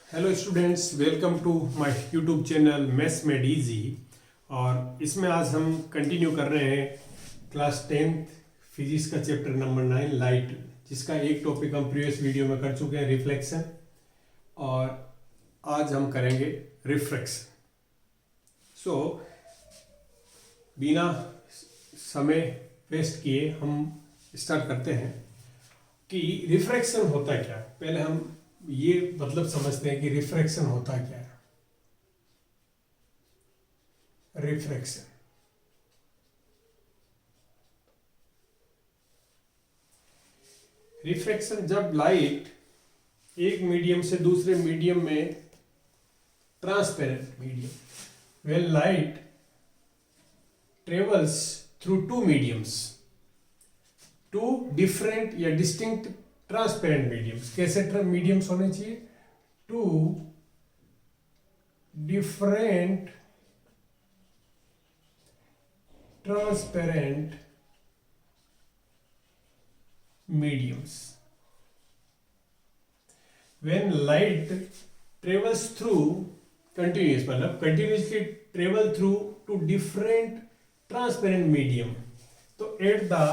Hello students, welcome to my YouTube channel maths made easy. और इसमें आज हम कंटिन्यू कर रहे हैं क्लास 10th फिजिक्स का चैप्टर नंबर 9 लाइट, जिसका एक टॉपिक हम प्रीवियस वीडियो में कर चुके हैं, रिफ्लेक्शन। और आज हम करेंगे रिफ्रैक्शन। सो बिना समय वेस्ट किए हम स्टार्ट करते हैं कि रिफ्रैक्शन होता क्या। पहले हम ये मतलब समझते हैं कि रिफ्रैक्शन होता क्या है। रिफ्रैक्शन रिफ्रैक्शन जब लाइट एक मीडियम से दूसरे मीडियम में, transparent medium, when light travels through two mediums, two different या डिस्टिंक्ट ट्रांसपेरेंट मीडियम्स। कैसे मीडियम्स होने चाहिए? Two different transparent mediums. When light travels through continuous, मतलब continuously travel through to different transparent medium, तो at the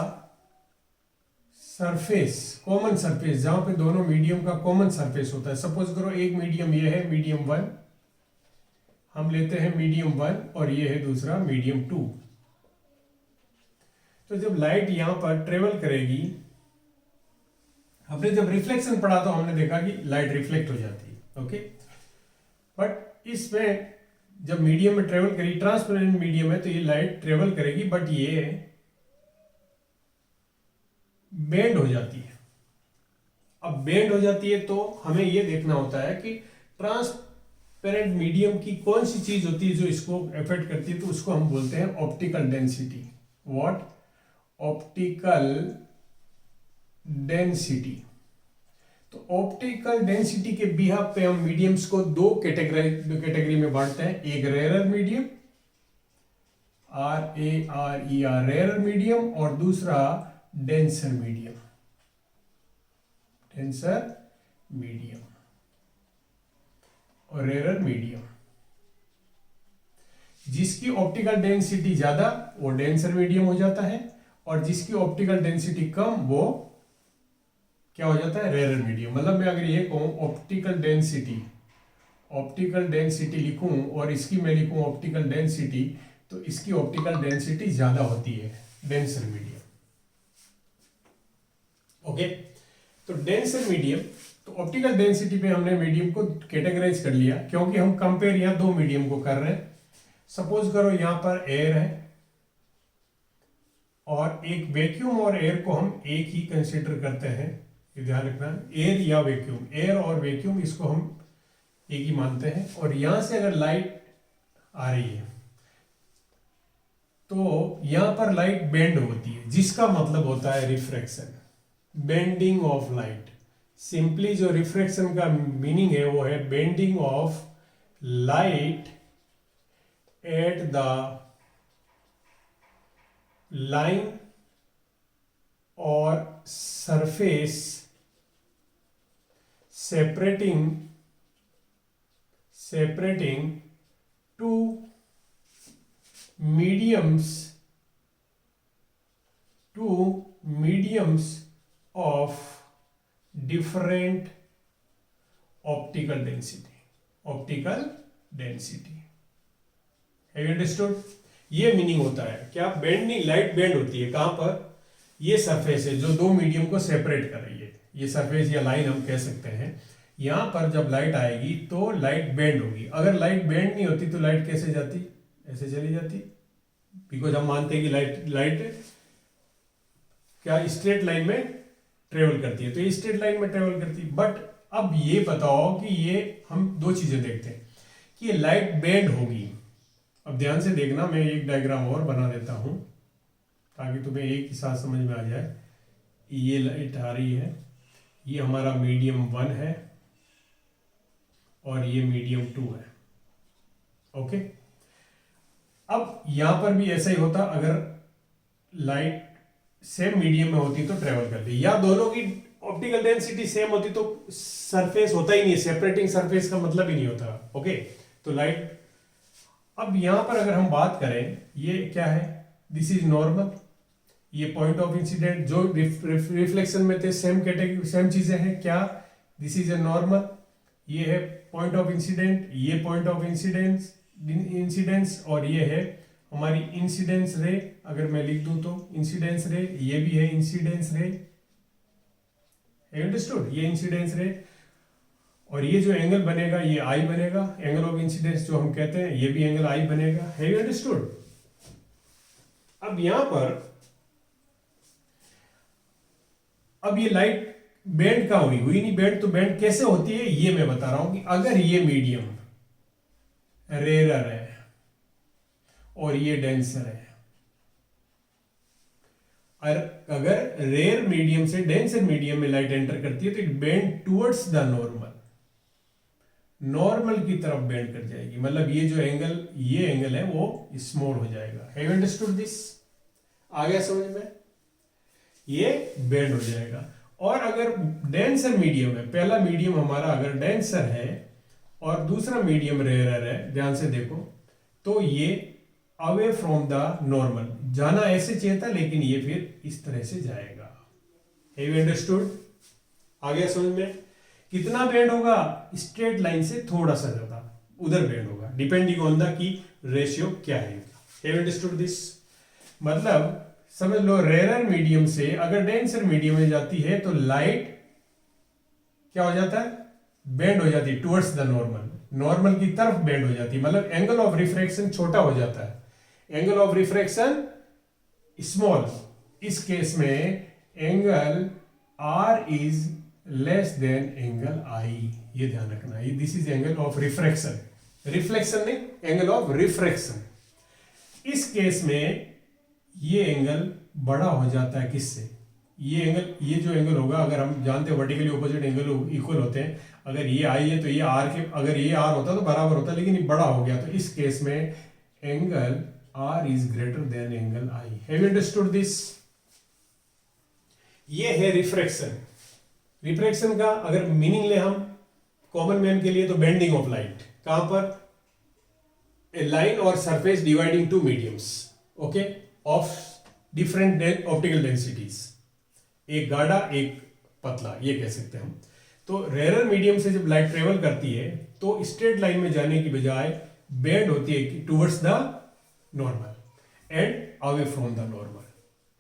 surface, common surface, जहां पे दोनों medium का कॉमन सरफेस होता है। सपोज करो एक मीडियम ये है, मीडियम 1, हम लेते हैं मीडियम 1, और ये है दूसरा मीडियम 2। तो जब लाइट यहां पर ट्रेवल करेगी, हमने जब रिफ्लेक्शन पढ़ा तो हमने देखा कि लाइट रिफ्लेक्ट हो जाती है, ओके। बट इसमें जब मीडियम में ट्रेवल करेगी, ट्रांसपेरेंट मीडियम है, तो ये लाइट ट्रेवल करेगी, बट ये बेंड हो जाती है। अब बेंड हो जाती है तो हमें ये देखना होता है कि ट्रांसपेरेंट मीडियम की कौन सी चीज होती है जो इसको अफेक्ट करती है, तो उसको हम बोलते हैं optical density. What? Optical density. तो ऑप्टिकल डेंसिटी के बिहाफ पे हम मीडियम्स को दो कैटेगरी में बांटते हैं। एक rare medium, RARER, rare medium, और दूसरा डेंसर मीडियम, डेंसर मीडियम और रेयर मीडियम। जिसकी ऑप्टिकल डेंसिटी ज्यादा वो डेंसर मीडियम हो जाता है, और जिसकी ऑप्टिकल डेंसिटी कम वो क्या हो जाता है? Rare medium. मतलब मैं अगर ये कहूं ऑप्टिकल डेंसिटी लिखूं और इसकी मैं लिखूं ऑप्टिकल डेंसिटी, तो इसकी ऑप्टिकल डेंसिटी ज्यादा होती है, डेंसर मीडियम, ओके। तो डेंसर मीडियम, तो ऑप्टिकल डेंसिटी पे हमने मीडियम को कैटेगराइज कर लिया, क्योंकि हम कंपेयर यहां दो मीडियम को कर रहे हैं। सपोज करो यहां पर एयर है और एक वैक्यूम, और एयर को हम एक ही कंसीडर करते हैं, ये ध्यान रखना। एयर या वैक्यूम, एयर और वैक्यूम, इसको हम एक ही मानते हैं। और यहां से अगर लाइट आ रही है तो यहां पर लाइट बेंड होती है, जिसका मतलब होता है refraction, bending of light. Simply जो रिफ्रैक्शन का मीनिंग है वो है bending of light at the line और surface separating two mediums of different optical density. Have you understood? ये मीनिंग होता है क्या? बेंडिंग, लाइट बेंड होती है कहां पर? ये सरफेस है जो दो मीडियम को सेपरेट कर रही है, ये सरफेस या लाइन हम कह सकते हैं। यहां पर जब लाइट आएगी तो लाइट बेंड होगी। अगर लाइट बेंड नहीं होती तो लाइट कैसे जाती? ऐसे चली जाती, बिकॉज हम मानते हैं कि लाइट क्या स्ट्रेट लाइन में ट्रेवल करती है, तो ये स्ट्रेट लाइन में ट्रेवल करती है। बट अब ये बताओ कि ये हम दो चीजें देखते हैं कि ये लाइट बेंड होगी। अब ध्यान से देखना, मैं एक डायग्राम और बना देता हूं ताकि तुम्हें एक ही साथ समझ में आ जाए। ये लाइट आ रही है, ये हमारा मीडियम 1 है और ये मीडियम 2 है, ओके। अब यहां पर भी ऐसा ही होता, अगर लाइट सेम मीडियम में होती तो ट्रेवल करती, या दोनों की ऑप्टिकल डेंसिटी सेम होती तो सरफेस होता ही नहीं, सेपरेटिंग सरफेस का मतलब ही नहीं होता। ओके, तो लाइट, अब यहां पर अगर हम बात करें, ये क्या है, दिस इज नॉर्मल, ये पॉइंट ऑफ इंसिडेंट जो रिफ्लेक्शन में थे सेम कैटेगरी सेम चीजें हैं क्या, दिस इज ए नॉर्मल, ये है पॉइंट ऑफ इंसिडेंट, ये पॉइंट ऑफ इंसिडेंस और ये है हमारी इंसिडेंस रे। अगर मैं लिख दूं तो इंसिडेंस रे, ये भी है इंसिडेंस रे, अंडरस्टूड, ये इंसिडेंस रे, और ये जो एंगल बनेगा ये आई बनेगा, एंगल ऑफ इंसिडेंस जो हम कहते हैं ये भी एंगल आई बनेगा। है यू अंडरस्टूड? अब यहां पर अब ये लाइट बेंड कहां हुई, हुई नहीं बेंड, तो बेंड कैसे होती है ये मैं बता रहा हूं कि अगर ये मीडियम रेयर है और ये डेंसर है, और अगर रेयर मीडियम से डेंसर मीडियम में लाइट एंटर करती है तो it bend towards the normal, normal की तरफ बेंड कर जाएगी, मतलब ये जो एंगल, ये एंगल है वो स्मॉल हो जाएगा। Have you understood this? आ गया समझ में? ये बेंड हो जाएगा। और अगर डेंसर मीडियम है, पहला मीडियम हमारा अगर डेंसर है और दूसरा मीडियम रेयर है, ध्यान से देखो, तो ये अवे फ्रॉम द नॉर्मल, जाना ऐसे चाहिए था लेकिन ये फिर इस तरह से जाएगा। Have you understood? आ गया समझ में? कितना बेंड होगा? स्ट्रेट लाइन से थोड़ा सा ज्यादा उधर बेंड होगा, depending on the key ratio क्या है। Have you understood this? मतलब समझ लो रेयर मीडियम से अगर डेंसर मीडियम में जाती है तो लाइट क्या हो जाता है? बेंड हो जाती है टुवर्ड्स द नॉर्मल, नॉर्मल की तरफ बेंड हो जाती है, मतलब एंगल ऑफ रिफ्रैक्शन छोटा हो जाता है, एंगल ऑफ रिफ्रैक्शन स्मॉल। इस केस में angle are is less than angle I, ये ध्यान रखना, ये this is angle of refraction, reflection नहीं, एंगल ऑफ रिफ्रैक्शन। इस केस में ये एंगल बड़ा हो जाता है किससे? ये एंगल, ये जो एंगल होगा, अगर हम जानते हैं वर्टिकली ऑपोजिट एंगल इक्वल होते हैं, अगर ये आई है तो ये आर के, अगर ये आर होता तो बराबर होता, लेकिन ये बड़ा हो गया, तो इस केस में angle are is greater than angle i. Have you understood this? ये है रिफ्रैक्शन। रिफ्रैक्शन का अगर मीनिंग ले हम कॉमन मैन के लिए, तो बेंडिंग ऑफ लाइट, कहां पर? ए लाइन और surface dividing to mediums, okay, of different optical densities, एक गाढ़ा एक पतला, ये कह सकते हैं हम। तो रेयर मीडियम से जब लाइट ट्रेवल करती है तो स्ट्रेट लाइन में जाने की बजाय बेंड होती है towards the normal and away from the normal.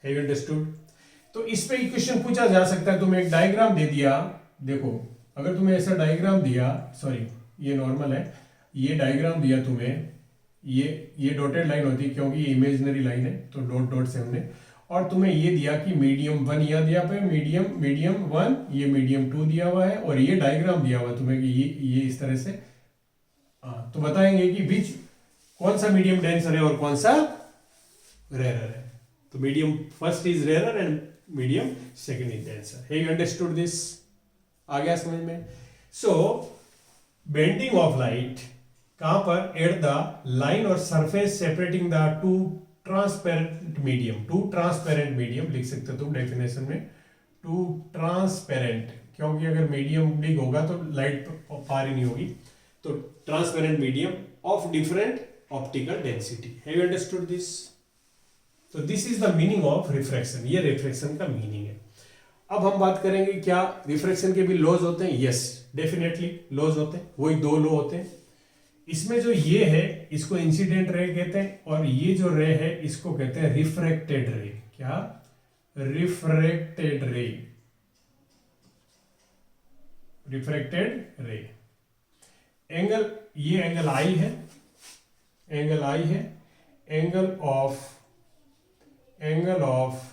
Have you understood? तो इस पे क्वेश्चन पूछा जा सकता है, तुम्हें एक डायग्राम दे दिया, देखो अगर तुम्हें ऐसा डायग्राम दिया, सॉरी ये नॉर्मल है, ये डायग्राम दिया तुम्हें, ये डॉटेड लाइन होती है क्योंकि ये इमेजिनरी लाइन है तो डॉट डॉट से हमने, और तुम्हें ये दिया कि मीडियम 1 यहां दिया पे, मीडियम 1, ये मीडियम 2 दिया हुआ है, और ये डायग्राम दिया हुआ है तुम्हें कि ये इस तरह से, तो बताएंगे कि बीच कौन सा मीडियम डेंसर है और कौन सा रेयर है। तो medium first is rare and medium second is denser. Have you understood this? आ गया समझ में? सो बेंडिंग ऑफ लाइट कहां पर? एट द लाइन और surface separating the two transparent medium, two transparent medium लिख सकते हो तुम डेफिनेशन में, टू ट्रांसपेरेंट, क्योंकि अगर मीडियम बिग होगा तो लाइट पार ही नहीं होगी, तो transparent medium of different optical density. Have you understood this? तो this is the meaning of refraction, ये रिफ्रैक्शन का मीनिंग है। अब हम बात करेंगे क्या रिफ्रैक्शन के भी लॉज होते हैं? यस डेफिनेटली लॉज होते हैं, वही 2 लॉ होते हैं। इसमें जो ये है इसको इंसिडेंट रे कहते हैं, और ये जो रे है इसको कहते हैं रिफ्रैक्टेड रे। क्या? रिफ्रैक्टेड रे, रिफ्रैक्टेड रे। एंगल, ये एंगल आई है, एंगल आई है, एंगल ऑफ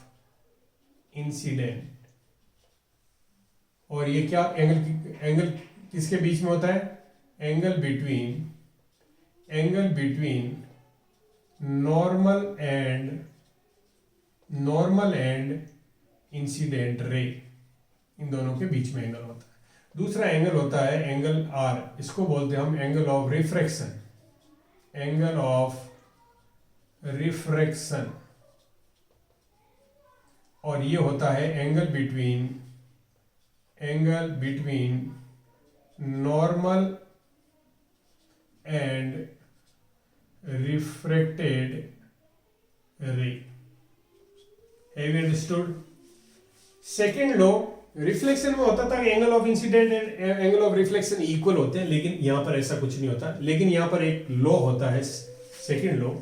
इंसिडेंट, और ये क्या एंगल किसके बीच में होता है? Angle between normal and incident ray, इन दोनों के बीच में एंगल होता है। दूसरा एंगल होता है एंगल आर, इसको बोलते हैं हम angle of refraction, angle of refraction, और ये होता है angle between angle between normal and refracted रे। Have you understood? Second law, reflection में होता था कि angle of incident and angle of reflection equal होते हैं, लेकिन यहां पर ऐसा कुछ नहीं होता। लेकिन यहां पर एक लॉ होता है, सेकेंड लॉ,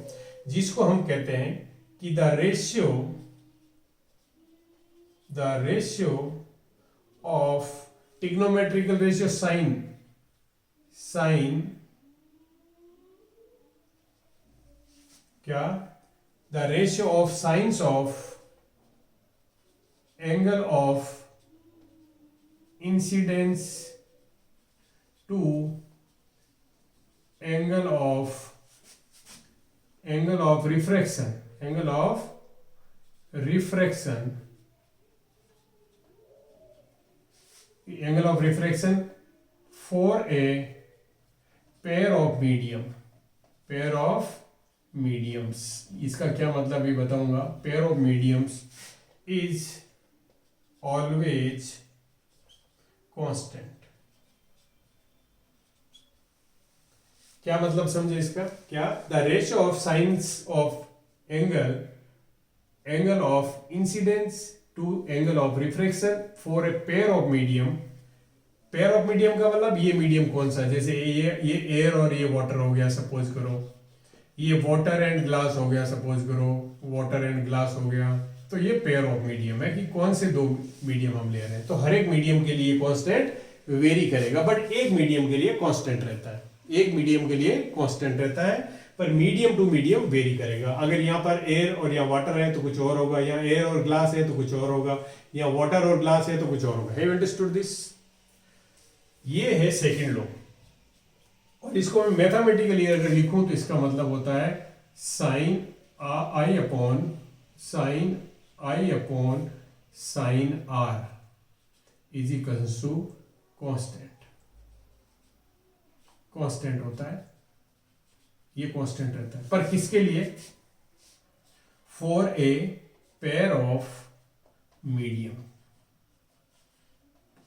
जिसको हम कहते हैं कि the ratio of trigonometrical ratio sine क्या, the ratio of sines of angle of incidence to angle of refraction for a pair of mediums. इसका क्या मतलब भी बताऊंगा। Pair of mediums is always constant. क्या मतलब समझे इसका? क्या, the ratio of sines of angle of incidence to angle of refraction for a pair of medium. Pair of medium का मतलब ये मीडियम कौन सा, जैसे ये एयर और ये वाटर हो गया सपोज करो, ये वाटर एंड ग्लास हो गया सपोज करो, वाटर एंड ग्लास हो गया, तो ये पेयर ऑफ मीडियम है कि कौन से दो मीडियम हम ले रहे हैं। तो हर एक मीडियम के लिए कांस्टेंट वेरी करेगा, बट एक मीडियम के लिए कांस्टेंट रहता है, एक मीडियम के लिए कांस्टेंट रहता है, पर मीडियम टू मीडियम वेरी करेगा। अगर यहाँ पर एयर और या वाटर है तो कुछ और होगा, या एयर और ग्लास है तो कुछ और होगा, या वाटर और ग्लास है तो कुछ और होगा। Have you understood this? ये है सेकंड लॉ, और इसको मैं मैथमेटिकली अगर लिखूं तो इसका मतलब होता है sine I upon sine are is equals to constant होता है, ये कांस्टेंट रहता है। पर किसके लिए? For a pair of medium.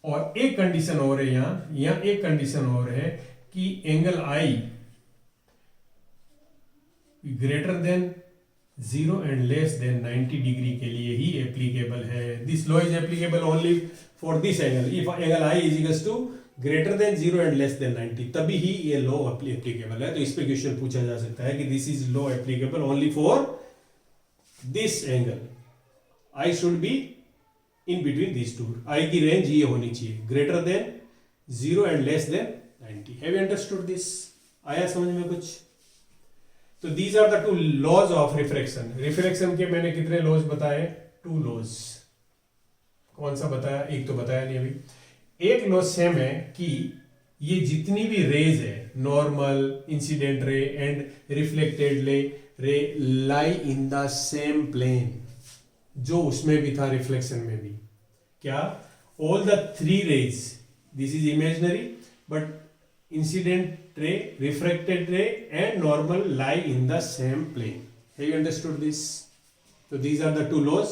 और एक कंडीशन और है यहां एक कंडीशन और है कि angle i greater than 0 and less than 90 degree के लिए ही एप्लीकेबल है। This law is applicable only for this angle. If angle I is equals to greater than 0 and less than 90, तभी ही ये लॉ एप्लीकेबल है। तो इस पे क्वेश्चन पूछा जा सकता है कि this is law applicable only for this angle. I should be in between this two. I की रेंज ये होनी चाहिए, greater than 0 and less than 90। Have you understood this? आया समझ में कुछ? तो these are the two laws of refraction. Refraction के मैंने कितने लॉज बताए? 2 लॉज। कौन सा बताया? एक तो बताया नहीं अभी। एक लॉ सेम है कि ये जितनी भी रेज है, normal, incident ray and reflected ray lie in the same plane, जो उसमें भी था रिफ्लेक्शन में भी। क्या? All the 3 rays, this is imaginary, but incident ray, refracted ray and normal lie in the same plane. Have you understood this? तो these are the 2 laws.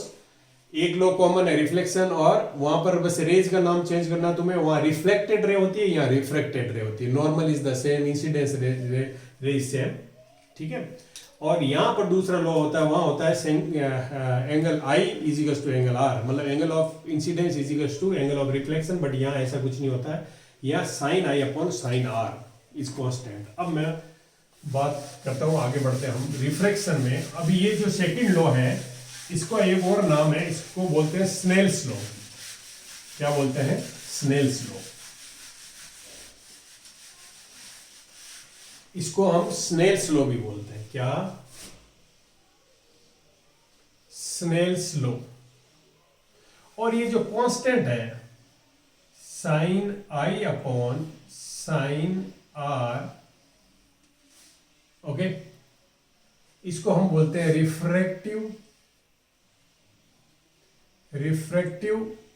एक law common है रिफ्लेक्शन, और वहां पर बस रेज का नाम चेंज करना तुम्हें। वहां रिफ्लेक्टेड रे होती है, यहाँ रिफ्रैक्टेड रे होती है। Normal is the same, incidence रे इज सेम, ठीक है। और यहां पर दूसरा लॉ होता है, वहां होता है angle I is equals to angle R, मतलब angle of incidence is equals to angle of reflection. But यहाँ ऐसा कुछ नहीं होता है, या sine I upon sine are is constant. अब मैं बात करता हूं, आगे बढ़ते हैं हम रिफ्रैक्शन में। अभी ये जो सेकंड लॉ है, इसको एक और नाम है, इसको बोलते हैं स्नेल्स लॉ। क्या बोलते हैं? Snell's law. इसको हम स्नेल्स लॉ भी बोलते हैं। क्या? Snell's law. और ये जो कांस्टेंट है साइन आई अपॉन साइन आर, ओके, इसको हम बोलते हैं रिफ्रैक्टिव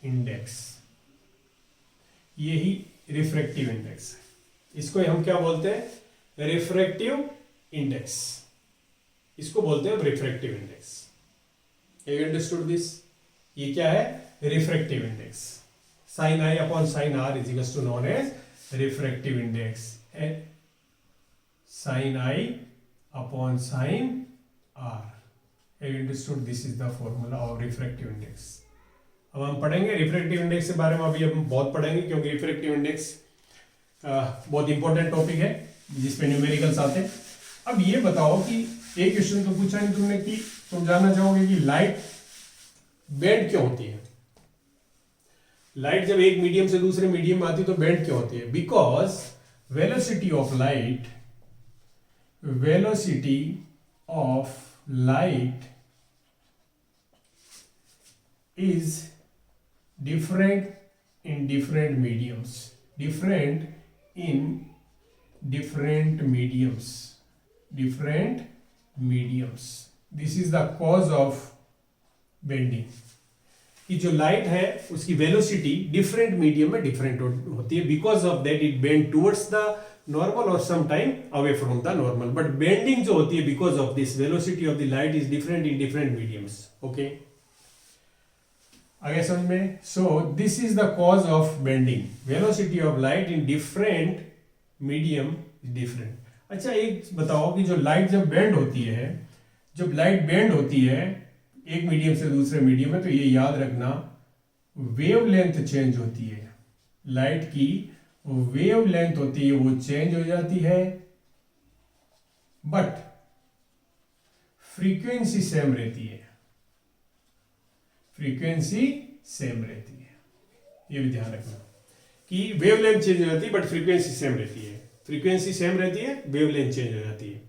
इंडेक्स। यही रिफ्रैक्टिव इंडेक्स है। इसको हम क्या बोलते हैं? Refractive index. इसको बोलते हैं refractive index. Have you understood this? ये क्या है? Refractive index. Sine I upon sine are is equal to known as refractive index, sine I upon sine r. Have you understood? This is the formula of refractive index. अब हम पढ़ेंगे refractive index के बारे में, अभी हम बहुत पढ़ेंगे क्योंकि रिफ्रैक्टिव इंडेक्स बहुत इंपॉर्टेंट टॉपिक है जिसपे न्यूमेरिकल्स आते हैं। अब ये बताओ कि एक क्वेश्चन तो पूछा है तुमने कि तुम जानना चाहोगे कि लाइट बेंड क्यों होती है। लाइट जब एक मीडियम से दूसरे मीडियम में आती है तो बेंड क्यों होती है? Because velocity of light, velocity of light is different in different mediums, different in different mediums, different mediums. This is the cause of bending. कि जो लाइट है उसकी वेलोसिटी डिफरेंट मीडियम में डिफरेंट होती है, because of that it bend towards the normal और some time away from the normal. But bending जो होती है because of this velocity of the light is different in different mediums. Okay, आगे समझ में? So this is the cause of bending, velocity of light in different medium is different. अच्छा एक बताओ कि जो लाइट जब बेंड होती है, जब लाइट बेंड होती है एक मीडियम से दूसरे मीडियम में, तो ये याद रखना वेवलेंथ चेंज होती है, लाइट की वेवलेंथ होती है वो चेंज हो जाती है, बट फ्रीक्वेंसी सेम रहती है, फ्रीक्वेंसी सेम रहती है। ये भी ध्यान रखना कि वेवलेंथ चेंज हो जाती है बट फ्रीक्वेंसी सेम रहती है, फ्रीक्वेंसी सेम रहती है, वेवलेंथ चेंज हो जाती है।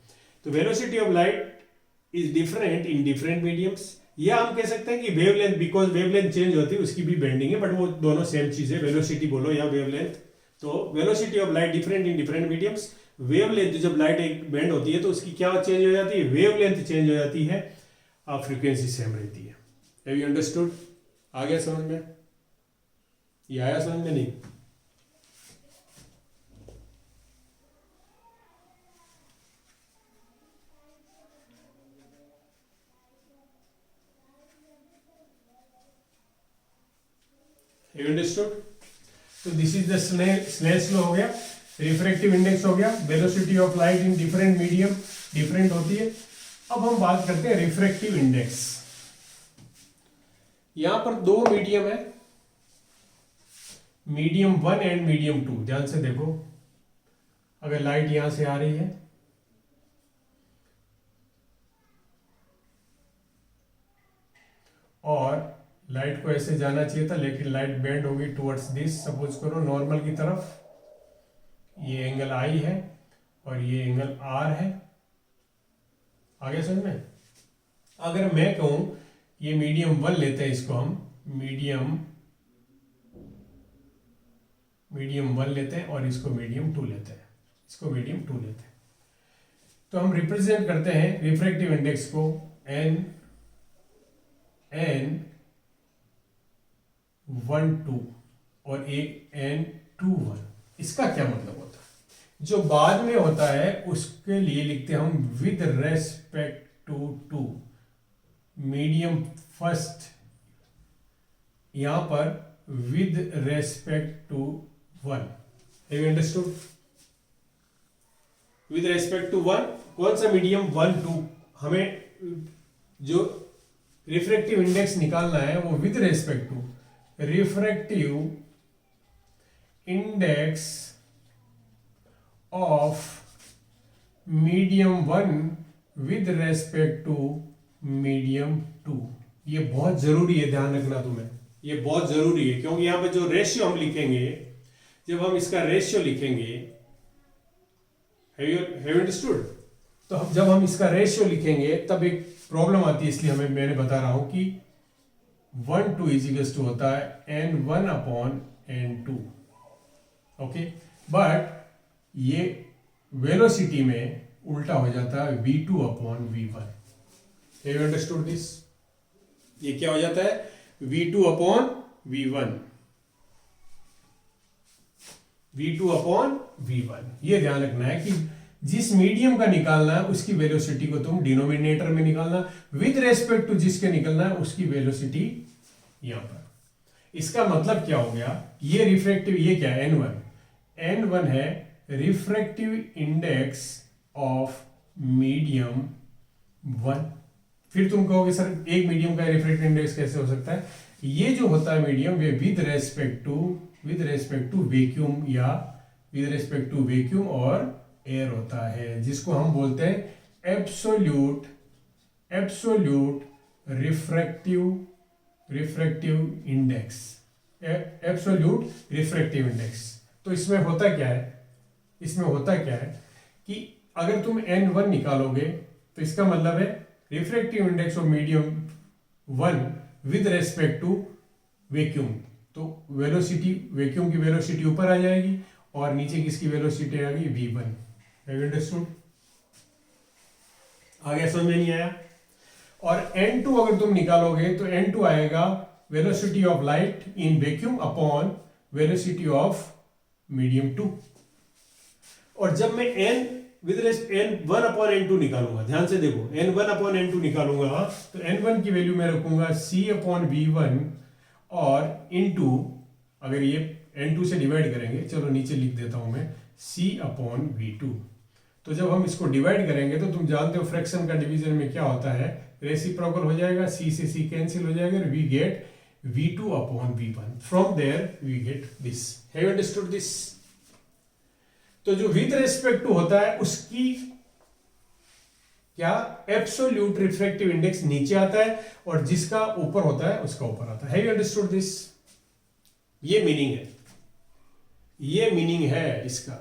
तो velocity of light is different in different mediums, या हम कह सकते हैं कि वेवलेंथ, बिकॉज वेवलेंथ चेंज होती है उसकी भी बेंडिंग है, बट वो दोनों सेम चीज है, वेलोसिटी बोलो या वेवलेंथ। तो velocity of light different in different mediums, wavelength जब लाइट एक बेंड होती है तो उसकी क्या चेंज हो जाती है? वेवलेंथ चेंज हो जाती है, और फ्रीक्वेंसी सेम रहती है। Have you understood? आ गया समझ में? ये आया समझ में? नहीं? Have you understood? So this is the Snell's law हो गया, रिफ्रैक्टिव इंडेक्स हो गया, velocity of light in different medium different होती है। अब हम बात करते हैं रिफ्रैक्टिव इंडेक्स। यहां पर दो मीडियम है, मीडियम 1 एंड मीडियम 2। ध्यान से देखो, अगर लाइट यहां से आ रही है और लाइट को ऐसे जाना चाहिए था, लेकिन लाइट बेंड होगी टुवर्ड्स दिस, सपोज करो नॉर्मल की तरफ, ये एंगल आई है और ये एंगल आर है। आगे समझ में? अगर मैं कहूं ये मीडियम 1 लेते हैं, इसको हम मीडियम 1 लेते हैं और इसको मीडियम 2 लेते हैं, इसको मीडियम 2 लेते हैं, तो हम रिप्रेजेंट करते हैं रिफ्रैक्टिव इंडेक्स को n 1 2 और एक n 2 1। इसका क्या मतलब होता है? जो बाद में होता है उसके लिए लिखते हैं हम with respect to medium first, यहां पर with respect to 1। Have you understood? With respect to 1 कौन सा मीडियम? 1 2। हमें जो रिफ्रैक्टिव इंडेक्स निकालना है वो with respect to refractive index of medium 1 with respect to medium 2। ये बहुत जरूरी है, ध्यान रखना तुम्हें, ये बहुत जरूरी है, क्योंकि यहां पे जो रेशियो हम लिखेंगे, जब हम इसका रेशियो लिखेंगे, हैव यू अंडरस्टूड? तो जब हम इसका रेशियो लिखेंगे तब एक प्रॉब्लम आती है, इसलिए मैंने बता रहा हूं कि 1 2 इज इक्वल्स टू होता है n1 upon n2। Okay, but ये वेलोसिटी में उल्टा हो जाता है v2 upon v1। Have you understood this? ये क्या हो जाता है? v2 upon v1, v2 upon v1। ये ध्यान रखना है कि जिस मीडियम का निकालना है उसकी वेलोसिटी को तुम डिनोमिनेटर में निकालना, विद रेस्पेक्ट टू जिसके निकालना है उसकी वेलोसिटी यहां पर। इसका मतलब क्या हो गया, ये रिफ्रैक्टिव, ये क्या है N1, N1 है रिफ्रैक्टिव इंडेक्स ऑफ मीडियम 1। फिर तुम कहोगे सर एक मीडियम का रिफ्रैक्टिव इंडेक्स कैसे हो सकता है, ये जो होता है मीडियम वे विद रेस्पेक्ट टू वैक्यूम या विद रेस्पेक्ट टू वैक्यूम और एयर होता है, जिसको हम बोलते हैं absolute refractive index, absolute refractive index. तो इसमें होता क्या है कि अगर तुम N1 निकालोगे तो इसका मतलब है refractive index of medium 1 with respect to vacuum, तो वेलोसिटी, वैक्यूम की वेलोसिटी ऊपर आ जाएगी और नीचे किसकी वेलोसिटी आ गई v1। Have you understood? आगे समझ में नहीं आया? और N2 अगर तुम निकालोगे तो N2 आएगा velocity of light in vacuum upon velocity of medium 2। और जब मैं N1 अपॉन N2 निकालूंगा, ध्यान से देखो, N1 अपॉन N2 निकालूंगा तो N1 की वैल्यू मैं रखूंगा C अपॉन V1 और इनटू, अगर ये N2 से डिवाइड करेंगे, चलो नीचे लिख देता हूं मैं, C अपॉन V2। तो जब हम इसको डिवाइड करेंगे तो तुम जानते हो फ्रैक्शन का डिवीजन में क्या होता है, रेसिप्रोकल हो जाएगा, C से C कैंसिल हो जाएगा, we get V2 upon V1। From there we get this. Have you understood this? तो जो विद रेस्पेक्ट टू होता है उसकी क्या एब्सोल्यूट रिफ्रैक्टिव इंडेक्स नीचे आता है और जिसका ऊपर होता है उसका ऊपर आता है। Have you understood this? ये मीनिंग है इसका।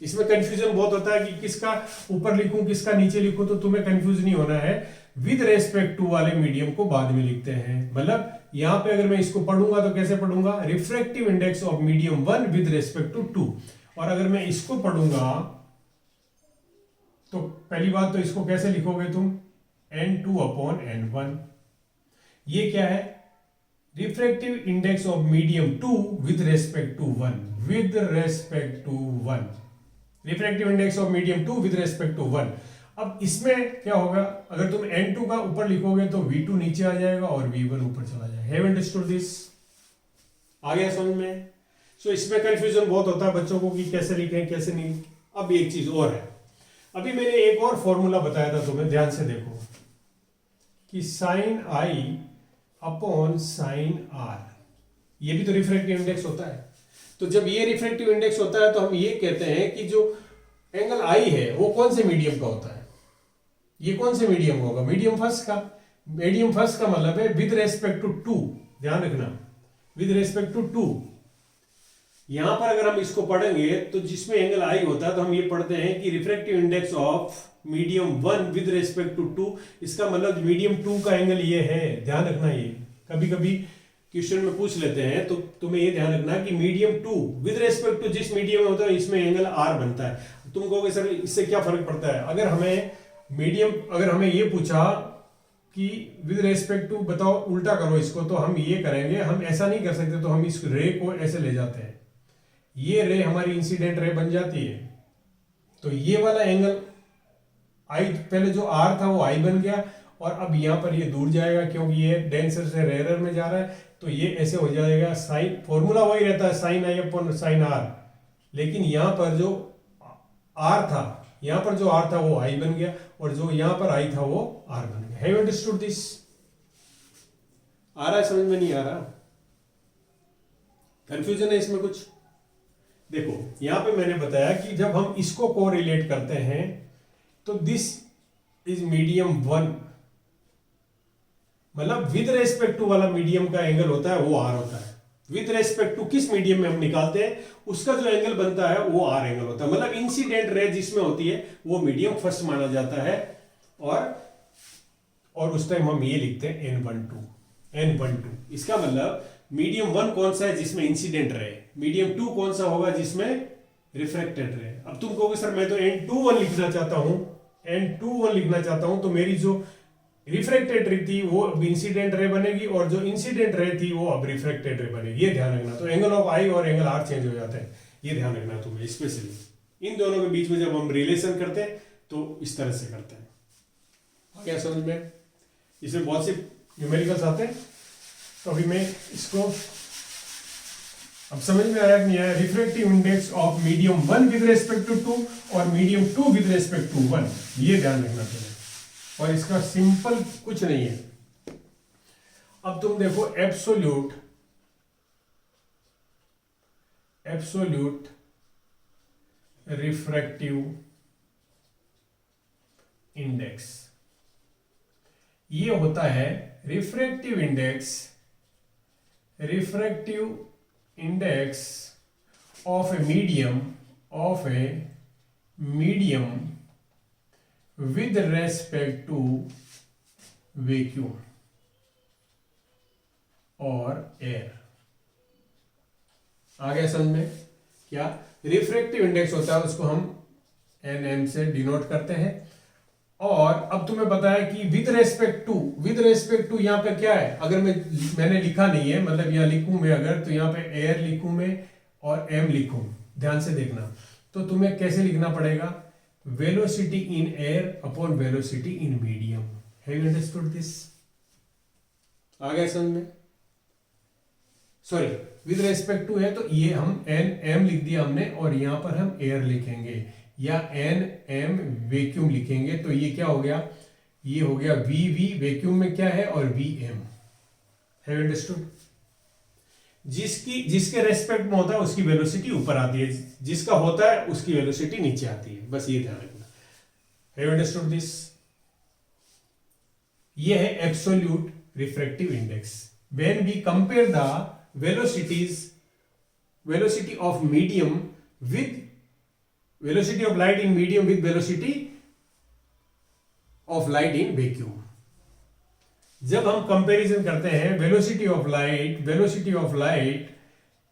इसमें कंफ्यूजन बहुत होता है कि किसका ऊपर लिखूं किसका नीचे लिखूं, तो तुम्हें कंफ्यूज नहीं होना है। विद रेस्पेक्ट टू वाले मीडियम को बाद में लिखते हैं, मतलब यहां पे अगर मैं इसको पढ़ूंगा तो कैसे पढ़ूंगा, refractive index of medium 1 with respect to 2। और अगर मैं इसको पढ़ूंगा तो पहली बात तो इसको कैसे लिखोगे तुम, N2 अपॉन N1। ये क्या है, refractive index of medium 2 with respect to 1, refractive index of medium 2 with respect to 1। अब इसमें क्या होगा, अगर तुम N2 का ऊपर लिखोगे तो V2 नीचे आ जाएगा और V1 ऊपर चला जाएगा। Have understood this? आ गया समझ में? सो इसमें कंफ्यूजन बहुत होता है बच्चों को कि कैसे लिखें कैसे नहीं। अब एक चीज और है, अभी मैंने एक और फॉर्मूला बताया था तुम्हें, ध्यान से देखो, कि sine I upon sine R, ये भी तो रिफ्रैक्टिव इंडेक्स होता है। तो जब ये रिफ्रैक्टिव इंडेक्स होता है तो हम ये कहते हैं कि जो एंगल I है वो कौन से मीडियम का होता है, ये कौन से मीडियम होगा, मीडियम फर्स्ट का। मीडियम फर्स्ट का मतलब है विद रेस्पेक्ट टू 2, ध्यान रखना, विद रेस्पेक्ट टू 2। यहां पर अगर हम इसको पढ़ेंगे तो जिसमें एंगल I होता है तो हम ये पढ़ते हैं कि refractive index of medium 1 with respect to 2, इसका मतलब मीडियम 2 का एंगल ये है। ध्यान रखना, ये कभी कभी क्वेश्चन में पूछ लेते हैं, तो तुम्हें ये ध्यान रखना कि मीडियम 2 विद रेस्पेक्ट टू जिस मीडियम में होता है इसमें एंगल R बनता है। तुम कहोगे सर इससे क्या फर्क पड़ता है, अगर हमें ये पूछा कि विद रेस्पेक्ट टू बताओ, उल्टा करो इसको, तो हम ये करेंगे, हम ऐसा नहीं कर सकते, तो हम इस रे को ऐसे ले जाते हैं, ये रे हमारी इंसिडेंट रे बन जाती है। तो ये वाला एंगल I, पहले जो R था वो I बन गया, और अब यहां पर ये दूर जाएगा क्योंकि ये डेंसर से रेयर में जा रहा है, तो ये ऐसे हो जाएगा, साइन फॉर्मूला वही रहता है sine I upon sine R, लेकिन यहां पर जो R था, यहां पर जो R था वो I बन गया, और जो यहां पर I था वो R बन गया। Have you understood this? आ रहा है समझ में, नहीं आ रहा? कंफ्यूजन है इसमें कुछ? देखो यहां पे मैंने बताया कि जब हम इसको कोरिलेट करते हैं तो दिस इज मीडियम 1, मतलब विद रेस्पेक्ट टू वाला मीडियम का एंगल होता है वो R होता है। विद रेस्पेक्ट टू किस मीडियम में हम निकालते हैं उसका जो एंगल बनता है वो R एंगल होता है, मतलब इंसिडेंट रे जिसमें होती है वो मीडियम फर्स्ट माना जाता है। और उस टाइम हम ये लिखते हैं N12। इसका मतलब मीडियम 1 कौन सा है जिसमें इंसिडेंट रे, मीडियम 2 कौन सा होगा जिसमें रिफ्रैक्टेड रे। अब तुम कहोगे सर मैं तो N21 लिखना चाहता हूं, तो मेरी जो रिफ्रैक्टेड रे थी वो अब इंसिडेंट रे बनेगी, और जो इंसिडेंट रे थी वो अब रिफ्रैक्टेड रे बनेगी। ये ध्यान रखना। तो एंगल ऑफ I और एंगल R चेंज हो जाते हैं, ये ध्यान रखना तुम्हें स्पेशली। इन दोनों के बीच में जब हम रिलेशन करते हैं तो इस तरह से करते हैं। क्या समझ में? इसमें बहुत से न्यूमेरिकल्स आते हैं, तो अभी मैं इसको अब समझ में आया कि नहीं आया? Refractive index of medium 1 with respect to 2 और मीडियम 2 विद रेस्पेक्ट टू 1, ये ध्यान रखना पड़ेगा। और इसका सिंपल कुछ नहीं है। अब तुम देखो एब्सोल्यूट रिफ्रैक्टिव इंडेक्स, ये होता है refractive index of a medium with respect to vacuum और एयर। आ गया समझ में? क्या रिफ्रैक्टिव इंडेक्स होता है उसको हम NM से डिनोट करते हैं। और अब तुम्हें पता है कि विद रेस्पेक्ट टू यहां पे क्या है? अगर मैंने लिखा नहीं है, मतलब यहां लिखूं मैं अगर, तो यहां पे एयर लिखूं मैं और M लिखूं, ध्यान से देखना। तो तुम्हें कैसे लिखना पड़ेगा? Velocity in air upon velocity in medium. Have you understood this? आ गया समझ में? सॉरी, विद रेस्पेक्ट टू है तो ये हम NM लिख दिया हमने, और यहां पर हम एयर लिखेंगे या NM वैक्यूम लिखेंगे। तो ये क्या हो गया? ये हो गया VV वैक्यूम में क्या है, और VM। Have you understood? जिसके रेस्पेक्ट में होता है उसकी वेलोसिटी ऊपर आती है, जिसका होता है उसकी वेलोसिटी नीचे आती है, बस ये ध्यान रखना। Have you understood this? ये है absolute refractive index when we compare the velocity of medium with velocity of light in medium with velocity of light in vacuum। जब हम कंपैरिजन करते हैं velocity of light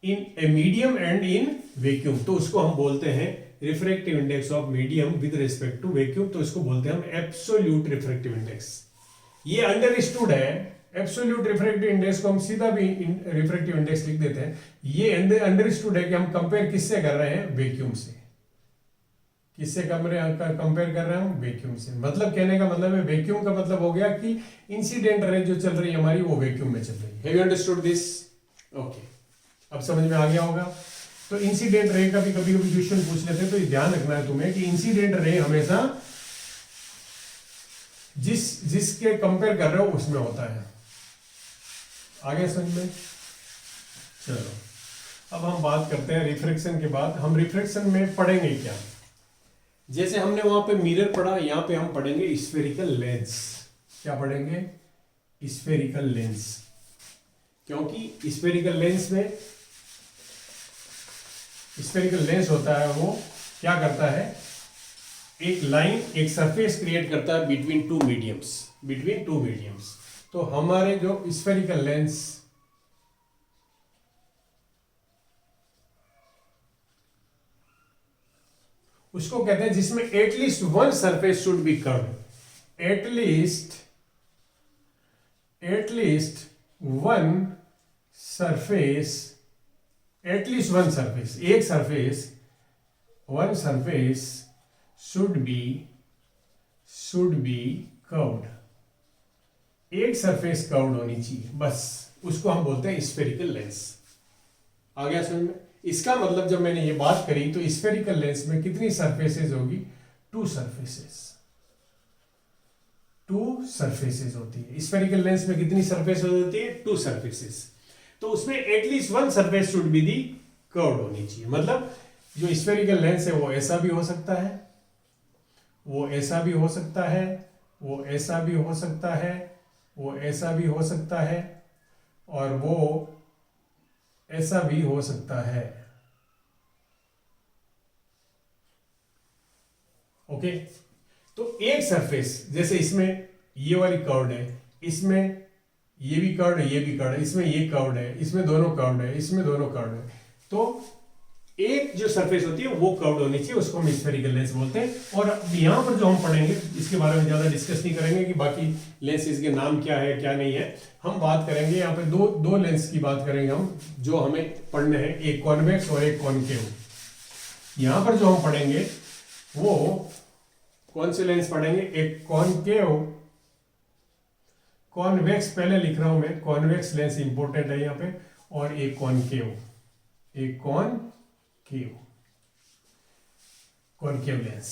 in a medium and in vacuum, तो उसको हम बोलते हैं refractive index of medium with respect to vacuum, तो इसको बोलते हैं हम एब्सोल्यूट रिफ्रैक्टिव इंडेक्स। ये अंडरस्टूड है। एब्सोल्यूट रिफ्रैक्टिव इंडेक्स को हम सीधा भी रिफ्रैक्टिव इंडेक्स लिख देते हैं। ये अंडरस्टूड है कि हम कंपेयर किससे कर रहे हैं? वैक्यूम से। किससे कंपेयर कर रहे हैं हम? वैक्यूम से। मतलब कहने का मतलब है, वैक्यूम का मतलब हो गया कि इंसिडेंट रे जो चल रही है हमारी, वो वैक्यूम में चल रही है। Have you understood this? Okay, अब समझ में आ गया होगा। तो इंसिडेंट रे का भी कभी कभी क्वेश्चन पूछ लेते हैं, तो ध्यान रखना है तुम्हें कि इंसिडेंट रे हमेशा जिसके कंपेयर कर रहे हो उसमें होता है। आगे समझ में? चलो, अब हम बात करते हैं रिफ्रैक्शन के बाद। हम रिफ्रैक्शन में पढ़ेंगे क्या? जैसे हमने वहां पे मिरर पढ़ा, यहां पे हम पढ़ेंगे स्फेरिकल लेंस। क्या पढ़ेंगे? Spherical lens. क्योंकि स्फेरिकल लेंस होता है, वो क्या करता है? एक लाइन, एक सरफेस क्रिएट करता है बिटवीन टू मीडियम्स। तो हमारे जो स्फेरिकल लेंस, उसको कहते हैं जिसमें at least one surface should be curved. At least one surface, one surface should be curved। एक सरफेस कर्व्ड होनी चाहिए, बस। उसको हम बोलते हैं स्फेरिकल लेंस। आ गया समझ में? इसका मतलब जब मैंने ये बात करी, तो स्फेरिकल लेंस में कितनी सरफेसेस होगी? टू सरफेसेस होती है। स्फेरिकल लेंस में कितनी सरफेस होती है? To surfaces. तो उसमें at least one surface should be the curved होनी चाहिए। मतलब जो स्फेरिकल लेंस है वो ऐसा भी हो सकता है, वो ऐसा भी हो सकता है, वो ऐसा भी हो सकता है, वो ऐसा भी हो सकता है, और वो ऐसा भी हो सकता है। ओके, तो एक सरफेस, जैसे इसमें ये वाली कर्व्ड है, इसमें ये भी कर्व्ड है, ये भी कर्व्ड है, इसमें ये कर्व्ड है, इसमें दोनों कर्व्ड है, इसमें दोनों कर्व्ड है। तो एक जो सरफेस होती है वो कर्व्ड होनी चाहिए, उसको हम स्फेरिकल लेंस बोलते हैं। और यहाँ पर जो हम पढ़ेंगे, इसके बारे में ज्यादा डिस्कस नहीं करेंगे कि बाकी लेंसेज के नाम क्या है क्या नहीं है। हम बात करेंगे यहाँ पे दो लेंस की बात करेंगे हम, जो हमें पढ़ने हैं, एक कॉन्वेक्स और एक कॉनकेव। यहाँ पर जो हम पढ़ेंगे वो कौन से लेंस पढ़ेंगे? एक कॉन्वेक्स पहले लिख रहा हूं मैं, कॉन्वेक्स लेंस इंपॉर्टेंट है यहाँ पे, और एक कॉनकेव। ए कॉनकेव लेंस।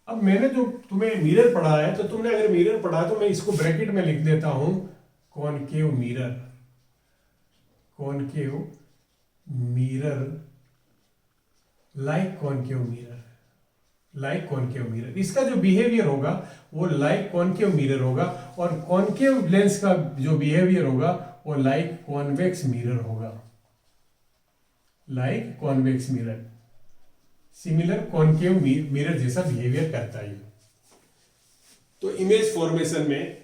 अब मैंने जो तुम्हें मिरर पढ़ा है, तो तुमने अगर मिरर पढ़ा तो मैं इसको ब्रैकेट में लिख देता हूं, concave mirror, concave mirror, like concave mirror, like concave mirror. इसका जो बिहेवियर होगा वो लाइक कॉनकेव मिरर होगा, और कॉनकेव लेंस का जो बिहेवियर होगा वो लाइक कॉन्वेक्स मिरर होगा, like convex mirror, similar concave mirror जैसा बिहेवियर करता है। तो इमेज फॉर्मेशन में,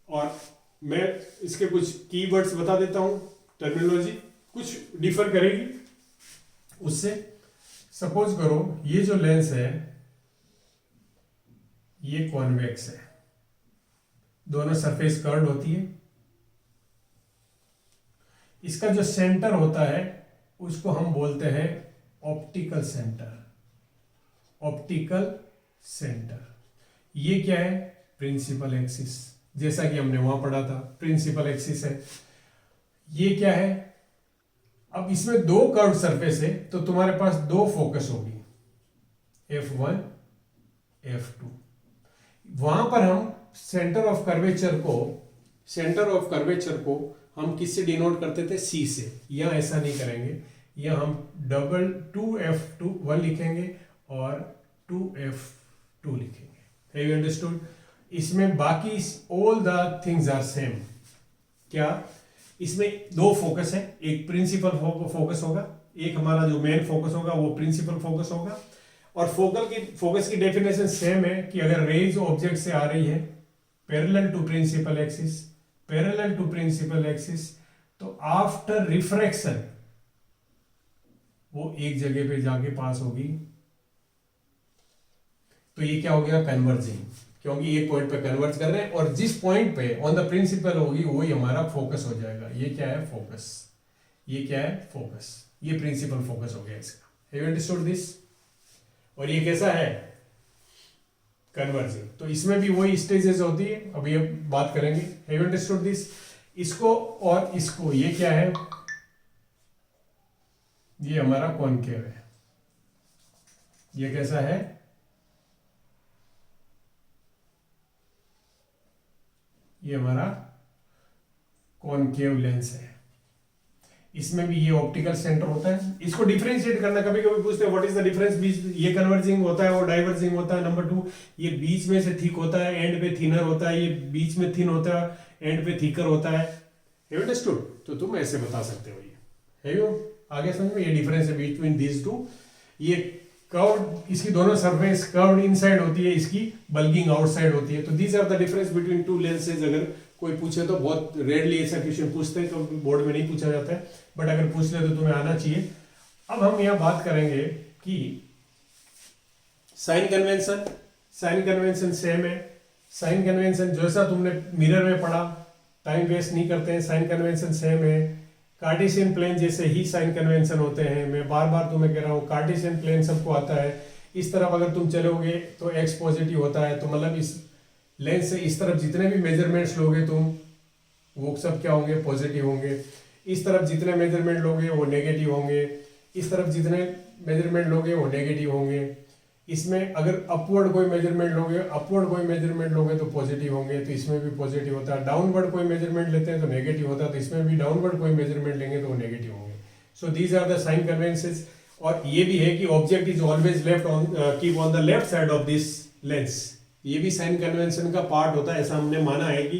और मैं इसके कुछ कीवर्ड्स बता देता हूं, टर्मिनोलॉजी कुछ डिफर करेगी उससे। सपोज करो ये जो लेंस है ये कॉन्वेक्स है, दोनों सरफेस कर्व्ड होती है, इसका जो सेंटर होता है उसको हम बोलते हैं ऑप्टिकल सेंटर, ऑप्टिकल सेंटर। ये क्या है? प्रिंसिपल एक्सिस, जैसा कि हमने वहां पढ़ा था, प्रिंसिपल एक्सिस है। ये क्या है? अब इसमें दो कर्व सरफेस है, तो तुम्हारे पास दो फोकस होगी, F1 F2। वहां पर हम सेंटर ऑफ कर्वेचर को हम किससे डिनोट करते थे? C से। यहां ऐसा नहीं करेंगे, यहां हम डबल 2F1 लिखेंगे और 2F2 लिखेंगे। Have you understood? इसमें बाकी all the things are same. क्या? इसमें दो फोकस है, एक प्रिंसिपल फोकस होगा, एक हमारा जो मेन फोकस होगा वो प्रिंसिपल फोकस होगा। और फोकस की डेफिनेशन सेम है कि अगर रेज ऑब्जेक्ट से आ रही है parallel to principal axis, parallel to principal axis, तो आफ्टर रिफ्रैक्शन वो एक जगह पे जाके पास होगी। तो ये क्या हो गया? कन्वर्जिंग, क्योंकि एक पॉइंट पे कन्वर्ज कर रहे हैं, और जिस पॉइंट पे ऑन द प्रिंसिपल होगी वही हमारा फोकस हो जाएगा। ये क्या है? फोकस। ये क्या है? फोकस। ये प्रिंसिपल फोकस हो गया इसका। Have you understood this? और ये कैसा है? कन्वर्जिंग। तो इसमें भी वही स्टेजेस होती है, अभी हम बात करेंगे। Have you understood this? इसको और इसको, ये क्या है? ये हमारा कॉनकेव है। ये कैसा है? ये हमारा कॉनकेव लेंस है। इसमें भी ये ऑप्टिकल सेंटर होता है। इसको डिफरेंशिएट करना, कभी कभी पूछते हैं व्हाट इज द डिफरेंस बीच, ये कन्वर्जिंग होता है और डाइवर्जिंग होता है। नंबर 2, ये बीच में से थिक होता है, एंड पे थिनर होता है, ये बीच में थिन होता है, एंड पे थिकर होता है। Have understood? तो तुम ऐसे बता सकते हो। ये हैव यू आगे समझ में? ये डिफरेंस है बिटवीन दीज टू। ये कर्व्ड, इसकी दोनों सरफेस कर्व्ड इनसाइड होती है, इसकी बल्किंग आउटसाइड होती है। तो these are the difference between two lenses. अगर कोई पूछे तो, बहुत रेयरली ऐसा क्वेश्चन पूछते हैं, तो बोर्ड में नहीं पूछा जाता है, बट अगर पूछ ले तो तुम्हें आना चाहिए। अब हम यहाँ बात करेंगे कि sign convention. Sign convention same है। साइन कन्वेंशन जैसा तुमने मिरर में पढ़ा, टाइम वेस्ट नहीं करते हैं, साइन कन्वेंशन सेम है। कार्टेशियन प्लेन जैसे ही साइन कन्वेंशन होते हैं। मैं बार बार तुम्हें कह रहा हूँ, कार्टेशियन प्लेन सबको आता है। इस तरफ अगर तुम चलोगे तो x पॉजिटिव होता है, तो मतलब इस लेंस से इस तरफ जितने भी मेजरमेंट्स लोगे तुम, वो सब क्या होंगे? पॉजिटिव होंगे। इस तरफ जितने मेजरमेंट लोगे वो नेगेटिव होंगे, इस तरफ जितने मेजरमेंट लोगे वो नेगेटिव होंगे। इसमें अगर अपवर्ड कोई मेजरमेंट लोगे तो पॉजिटिव होंगे, तो इसमें भी पॉजिटिव होता है। डाउनवर्ड कोई मेजरमेंट लेते हैं तो नेगेटिव होता है, तो इसमें भी डाउनवर्ड कोई मेजरमेंट लेंगे तो वो नेगेटिव होंगे। So these are the sign conventions. और ये भी है कि object is always left on, keep on the left side of this lens. ये भी साइन कन्वेंशन का पार्ट होता है। ऐसा हमने माना है कि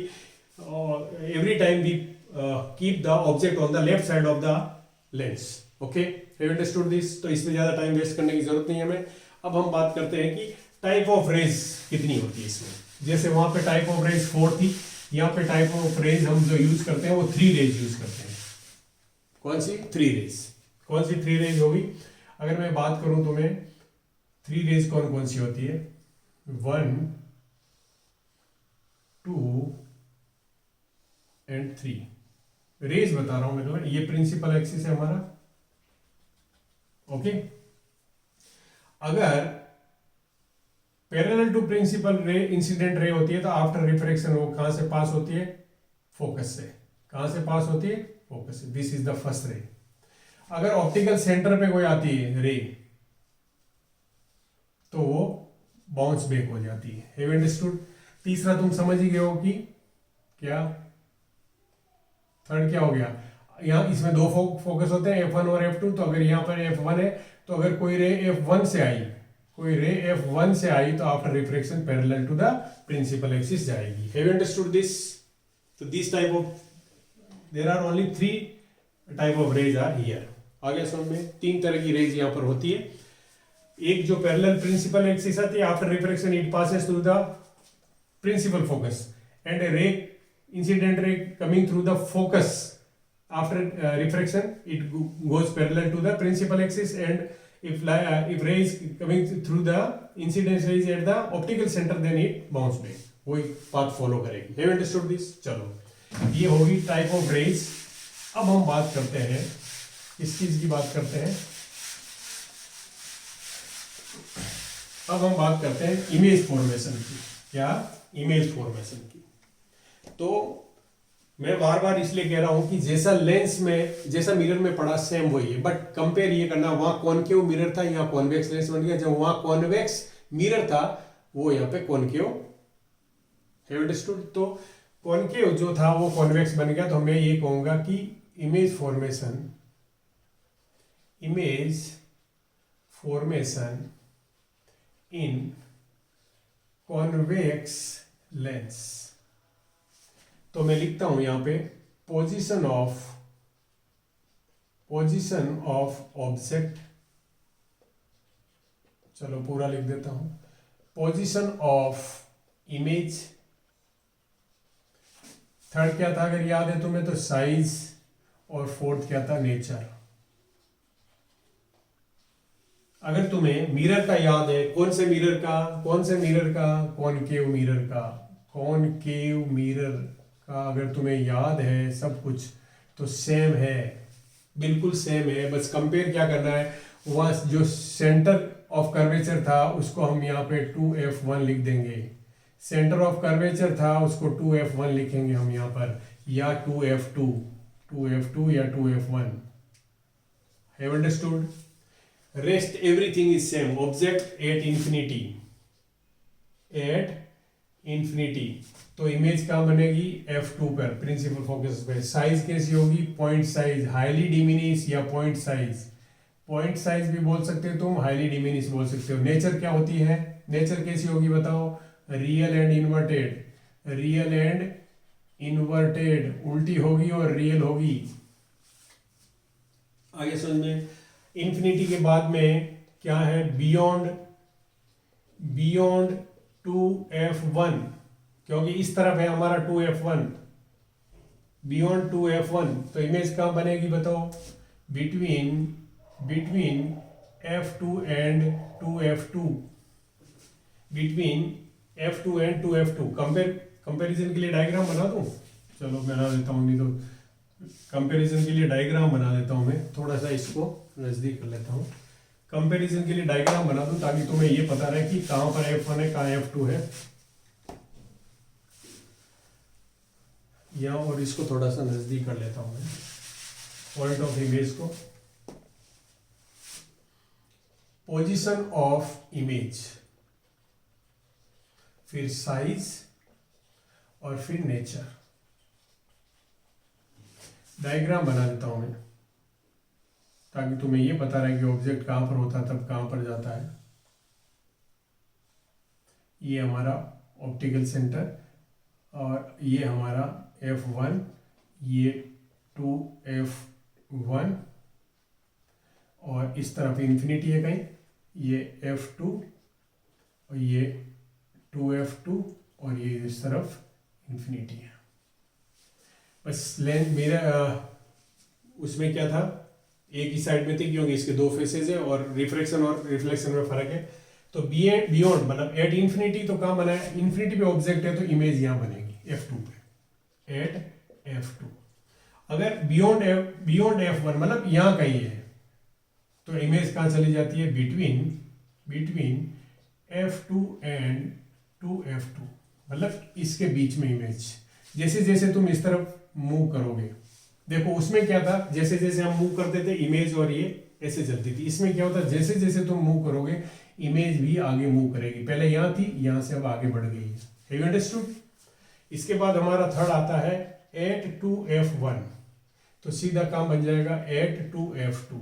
every time we keep the object on the left side of the lens. Okay, have understood this? तो इसमें ज्यादा टाइम वेस्ट करने की जरूरत नहीं है हमें। अब हम बात करते हैं कि टाइप ऑफ रेज कितनी होती है इसमें। जैसे वहां पे टाइप ऑफ रेज 4 थी, यहाँ पे टाइप ऑफ रेज हम जो यूज करते हैं वो 3 रेज यूज करते हैं। कौन सी? 3 रेज। कौन सी 3 रेज होगी? अगर मैं बात करूं तुम्हें 3 रेज कौन कौन सी होती है? 1, 2 एंड 3 रेज बता रहा हूं मैं तुम्हें। ये प्रिंसिपल एक्सिस है हमारा। ओके, अगर parallel to principal ray incident ray होती है तो आफ्टर रिफ्रैक्शन वो कहां से पास होती है? फोकस से। कहां से पास होती है? फोकस है, this is the first ray. अगर ऑप्टिकल सेंटर पे कोई आती है रे तो वो बाउंस बैक हो जाती है। Have understood? तीसरा तुम समझ ही गए हो कि क्या, थर्ड क्या हो गया, यहाँ इसमें दो फोकस होते हैं F1 और F2। तो अगर यहाँ पर F1 है तो अगर कोई रे F1 से आई, कोई रे F1 से आई तो after refraction parallel to the principal axis जाएगी। Have you understood this? तो this type of, there are only 3 type of rays are here. आगे समझ में, 3 तरह की रेज यहाँ पर होती है। एक जो पैरेलल प्रिंसिपल एक्सिस आती है, after refraction it passes through the principal focus, and a ray, incident ray coming through the focus after refraction it goes parallel to the principal axis, and if ray is coming through the incidence rays at the optical center then it bounce back, वही path follow करेगी। Have understood this? चलो ये होगी type of raise. अब हम बात करते हैं, किस चीज की बात करते हैं, अब हम बात करते हैं इमेज फॉर्मेशन की। क्या? इमेज फॉर्मेशन की। तो मैं बार बार इसलिए कह रहा हूं कि जैसा लेंस में, जैसा मिरर में पड़ा सेम वही है, बट कंपेयर ये करना, वहां कॉनकेव मिरर था, यहाँ कॉन्वेक्स लेंस बन गया। जब वहां कॉन्वेक्स मिरर था वो यहाँ पे कॉनकेव। Have understood? तो कॉनकेव जो था वो कॉन्वेक्स बन गया। तो मैं ये कहूंगा कि इमेज फॉर्मेशन इन कॉन्वेक्स लेंस। तो मैं लिखता हूं यहां पे पोजीशन ऑफ ऑब्जेक्ट, चलो पूरा लिख देता हूं, पोजीशन ऑफ इमेज। थर्ड क्या था अगर याद है तुम्हें? तो साइज। और फोर्थ क्या था? नेचर। अगर तुम्हें मिरर का याद है, कौन से मिरर का? कॉनकेव मिरर का। कॉनकेव मिरर का अगर तुम्हें याद है सब कुछ तो सेम है, बिल्कुल सेम है। बस कंपेयर क्या करना है, वहां जो सेंटर ऑफ कर्वेचर था उसको हम यहाँ पे 2F1 लिख देंगे। सेंटर ऑफ कर्वेचर था उसको 2F1 लिखेंगे हम यहाँ पर, या 2F2 या 2F1। Have understood? Rest everything is same. Object at infinity. तो इमेज कहाँ बनेगी? F2 पर, प्रिंसिपल फोकस पे। साइज कैसी होगी? पॉइंट साइज, हाईली डिमिनिश या पॉइंट साइज। पॉइंट साइज भी बोल सकते हो तुम, हाईली डिमिनिश बोल सकते हो। नेचर क्या होती है? नेचर कैसी होगी बताओ? Real and inverted. उल्टी होगी और रियल होगी। आगे समझ में। इंफिनिटी के बाद में क्या है? बियॉन्ड 2F1, क्योंकि इस तरफ है हमारा 2F1, बियॉन्ड 2F1। तो इमेज कहाँ बनेगी बताओ? Between F2 and 2F2, between F2 and 2F2। Comparison के लिए डायग्राम बना दूं? चलो बना देता हूँ, नहीं तो कंपैरिजन के लिए डायग्राम बना देता हूँ मैं। थोड़ा सा इसको नजदीक कर लेता हूँ। कंपैरिजन के लिए डायग्राम बना दूं ताकि तुम्हें ये पता रहे कि कहां पर F1 है, कहां F2 है। यहाँ और इसको थोड़ा सा नजदीक कर लेता हूं मैं, पॉइंट ऑफ इमेज को। पोजीशन ऑफ इमेज, फिर साइज और फिर नेचर। डायग्राम बना देता हूं मैं ताकि तुम्हें ये पता रहे कि ऑब्जेक्ट कहां पर होता है तब कहां पर जाता है। ये हमारा ऑप्टिकल सेंटर और ये हमारा F1, ये 2F1 और इस तरफ इंफिनिटी है कहीं, ये F2 और ये 2F2 और ये इस तरफ इंफिनिटी है। बस लेंथ मेरा उसमें क्या था, एक ही साइड में थी क्योंकि इसके दो फेसेस है और रिफ्रैक्शन और रिफ्लेक्शन में फर्क है। तो बियॉन्ड मतलब एट इंफिनिटी, तो कहाँ बना है? इंफिनिटी पे ऑब्जेक्ट है तो इमेज यहाँ बनेगी F2 पे, एट F2। अगर बियॉन्ड F1 मतलब यहाँ कहीं है तो इमेज कहाँ चली जाती है? बिटवीन F2 एंड 2F2, मतलब इसके बीच में इमेज। जैसे जैसे तुम इस तरफ मूव करोगे देखो उसमें क्या था, जैसे जैसे हम मूव करते थे इमेज और ये ऐसे चलती थी। इसमें क्या होता है, जैसे जैसे तुम मूव करोगे इमेज भी आगे मूव करेगी। पहले यहाँ थी, यहाँ से अब आगे बढ़ गई है। Have you understood? इसके बाद हमारा थर्ड आता है एट टू F1। तो सीधा काम बन जाएगा एट टू F2।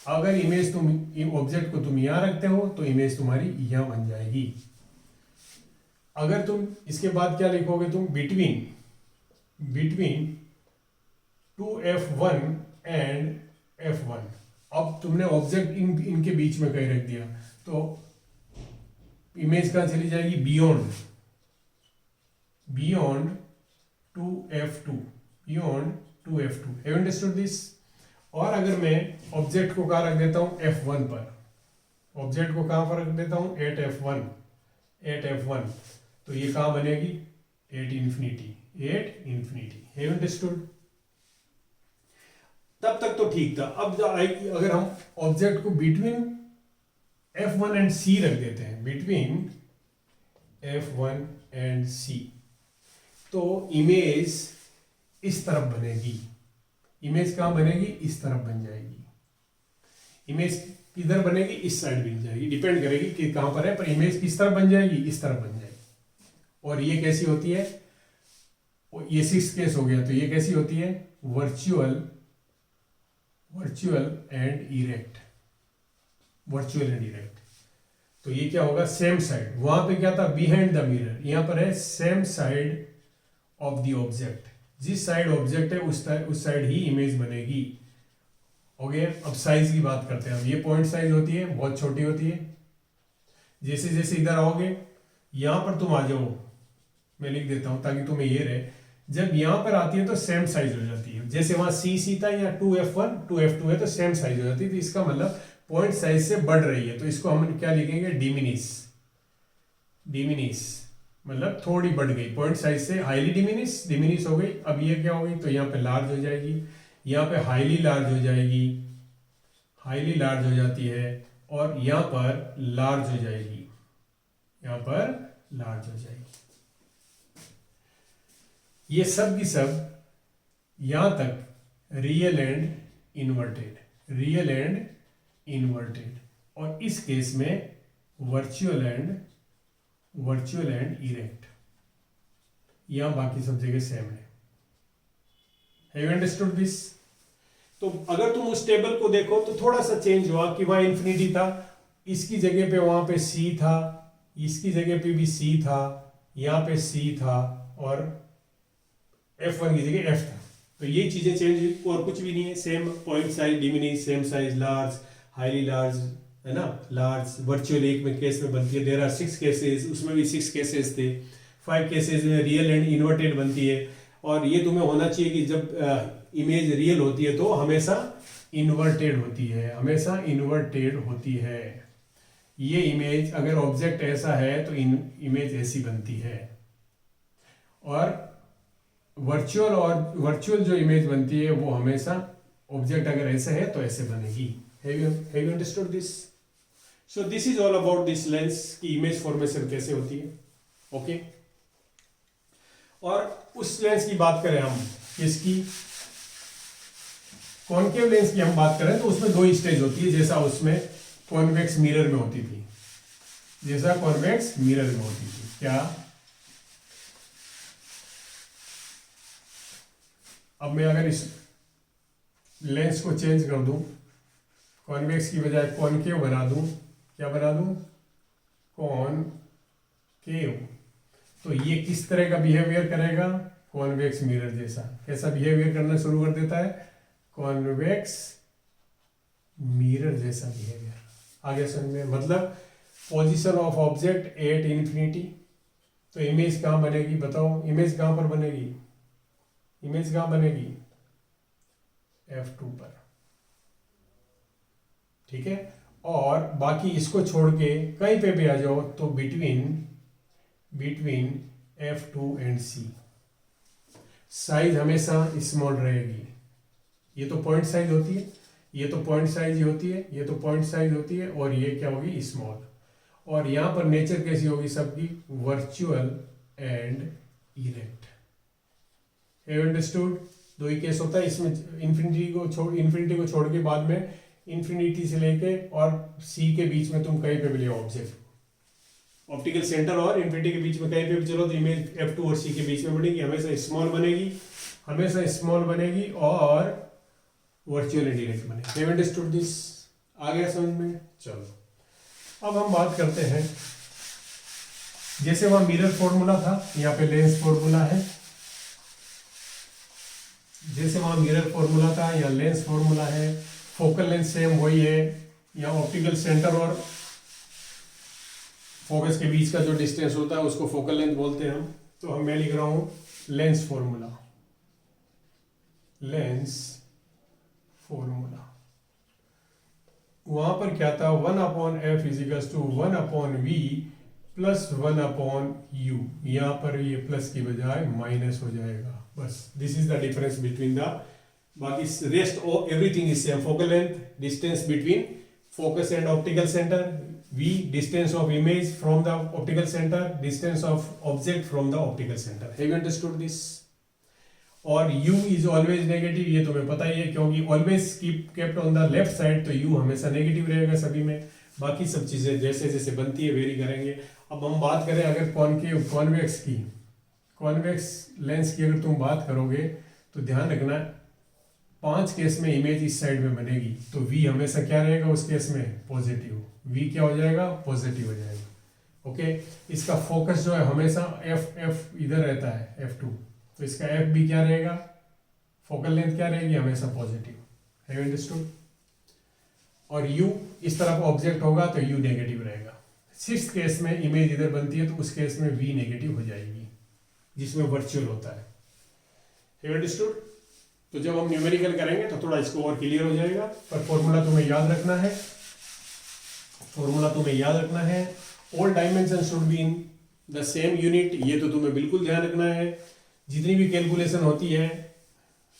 अगर इमेज तुम ऑब्जेक्ट को तुम यहां रखते हो तो इमेज तुम्हारी यहां बन जाएगी। अगर तुम इसके बाद क्या लिखोगे, तुम between two F1 and F1। अब तुमने ऑब्जेक्ट इनके बीच में कहीं रख दिया तो इमेज कहां चली जाएगी, beyond two F2। Have you understood this? और अगर मैं ऑब्जेक्ट को कहां रख देता हूं, F1 पर, ऑब्जेक्ट को कहां पर रख देता हूं, एट F1, तो ये कहां बनेगी, at infinity. Have you understood? तब तक तो ठीक था। अब अगर हम ऑब्जेक्ट को बिटवीन F1 एंड C रख देते हैं, बिटवीन F1 एंड C, तो इमेज इस तरफ बनेगी। इमेज कहां बनेगी, इस तरफ बन जाएगी। इमेज किधर बनेगी, इस साइड बन जाएगी, डिपेंड करेगी कि कहां पर है, पर इमेज किस तरफ बन जाएगी, इस तरफ बन जाएगी। और ये कैसी होती है, ये 6 केस हो गया, तो ये कैसी होती है, वर्चुअल एंड इरेक्ट। तो ये क्या होगा, सेम साइड। वहां पे क्या था, बिहाइंड द मिरर, यहां पर है same side of the object. जिस साइड ऑब्जेक्ट है उस साइड ही इमेज बनेगी। हो गया। अब साइज की बात करते हैं। अब ये पॉइंट साइज होती है, बहुत छोटी होती है। जैसे जैसे इधर आओगे, यहां पर तुम आ जाओ, मैं लिख देता हूं ताकि तुम्हें ये रहे। जब यहां पर आती है तो सेम साइज हो जाती है। जैसे वहां C था, या 2F1 2F2 है तो सेम साइज हो जाती है। तो इसका मतलब पॉइंट साइज से बढ़ रही है, तो इसको हम क्या लिखेंगे, डिमिनिश, मतलब थोड़ी बढ़ गई। पॉइंट साइज से हाईली डिमिनिश हो गई। अब ये क्या होगी, तो यहाँ पे लार्ज हो जाएगी, यहाँ पे हाईली लार्ज हो जाएगी, हाईली लार्ज हो जाती है, और यहाँ पर लार्ज हो जाएगी, यहाँ पर लार्ज हो जाएगी। ये सब की सब यहां तक रियल एंड इन्वर्टेड, और इस केस में वर्चुअल एंड इरेक्ट। यहां बाकी सब जगह सेम है। Have you understood this? तो अगर तुम उस टेबल को देखो तो थोड़ा सा चेंज हुआ कि वहां इंफिनिटी था, इसकी जगह पे वहां पे C था, इसकी जगह पे भी C था, यहां पे C था, और F1 की जगह F था। तो ये चीजें चेंज, और कुछ भी नहीं है। Same point size, diminish, same size, large, highly large, है ना, लार्ज। वर्चुअल एक में केस में बनती है, देयर आर 6 केसेस, उसमें भी 6 केसेस थे। 5 केसेस में रियल एंड इन्वर्टेड बनती है। और ये तुम्हें होना चाहिए कि जब इमेज रियल होती है तो हमेशा इन्वर्टेड होती है। ये इमेज, अगर ऑब्जेक्ट ऐसा है तो इमेज ऐसी बनती है। और वर्चुअल जो इमेज बनती है वो हमेशा ऑब्जेक्ट अगर ऐसे है तो ऐसे बनेगी। Have you understood this? So this is all about this lens की इमेज फॉर्मेशन कैसे होती है। ओके। और उस लेंस की बात करें हम, इसकी कॉनकेव लेंस की हम बात करें तो उसमें 2 स्टेज होती है, जैसा उसमें कॉन्वेक्स मिरर में होती थी। क्या? अब मैं अगर इस लेंस को चेंज कर दूं, कॉन्वेक्स की बजाय कॉनकेव बना दूं, क्या बना दूं, कॉनकेव, तो ये किस तरह का बिहेवियर करेगा, कॉन्वेक्स मिरर जैसा। कैसा बिहेवियर करना शुरू कर देता है, कॉन्वेक्स मिरर जैसा बिहेवियर। आगे समझ में, मतलब position of object at infinity. तो इमेज कहां बनेगी, बताओ, इमेज कहां पर बनेगी, F2 पर। ठीक है। और बाकी इसको छोड़ के कहीं पे भी आ जाओ तो between F2 and C size हमेशा स्मॉल रहेगी। ये तो पॉइंट साइज होती है, ये तो पॉइंट साइज ही होती है, ये तो पॉइंट साइज होती है, और ये क्या होगी, स्मॉल। और यहां पर नेचर कैसी होगी सबकी, virtual and erect. Have understood? दो ही केस होता है इसमें, इन्फिनिटी को छोड़ के बाद में इन्फिनिटी से लेके और सी के बीच में तुम कहीं पे भी ले ऑब्जेक्ट, ऑप्टिकल सेंटर और इन्फिनिटी के बीच में कहीं पे भी चलो तो इमेज F2 और C के बीच में बनेगी, हमेशा स्मॉल बनेगी, हमेशा स्मॉल बनेगी और वर्चुअल इंडायरेक्ट बनेगी। Have understood this? आ गया समझ में? चलो अब हम बात करते हैं, जैसे वहां मिरर फॉर्मूला था, यहाँ पे लेंस फॉर्मूला है, जैसे वहां मिरर फॉर्मूला था या लेंस फॉर्मूला है, फोकल लेंथ सेम वही है, या ऑप्टिकल सेंटर और फोकस के बीच का जो डिस्टेंस होता है उसको फोकल लेंथ बोलते हैं हम। तो मैं लिख रहा हूं लेंस फॉर्मूला, लेंस फॉर्मूला। वहां पर क्या था, 1/f equals to 1/v plus 1/u, यहां पर ये प्लस की बजाय माइनस हो जाएगा, बस this is the difference between the, बाकी rest of everything is same. Focal length, distance between focus and optical centre, v distance of image from the optical center, distance of object from the optical center. Have you understood this? और u is always negative, ये तुम्हें पता ही है, क्योंकि always kept on the left side, तो u हमेशा negative रहेगा सभी में। बाकी सब चीजें जैसे जैसे बनती है वेरी करेंगे। अब हम बात करें अगर कॉनकेव कॉन्वेक्स की, कॉन्वेक्स लेंस की अगर तुम बात करोगे तो ध्यान रखना 5 केस में इमेज इस साइड में बनेगी, तो v हमेशा क्या रहेगा उस केस में, पॉजिटिव। v क्या हो जाएगा, पॉजिटिव हो जाएगा। ओके, इसका फोकस जो है हमेशा f इधर रहता है f2, तो इसका f भी क्या रहेगा, फोकल लेंथ क्या रहेगी, हमेशा पॉजिटिव। Have you understood? और u इस तरफ ऑब्जेक्ट होगा तो u नेगेटिव रहेगा। 6th केस में इमेज इधर बनती है तो उस केस में v नेगेटिव हो जाएगी, जिसमें वर्चुअल होता है। Have you understood? तो जब हम न्यूमेरिकल करेंगे तो थोड़ा इसको और क्लियर हो जाएगा, पर फॉर्मूला तुम्हें याद रखना है, फॉर्मूला तुम्हें याद रखना है। All dimension should be in the same unit, ये तो तुम्हें बिल्कुल ध्यान रखना है। जितनी भी कैलकुलेशन होती है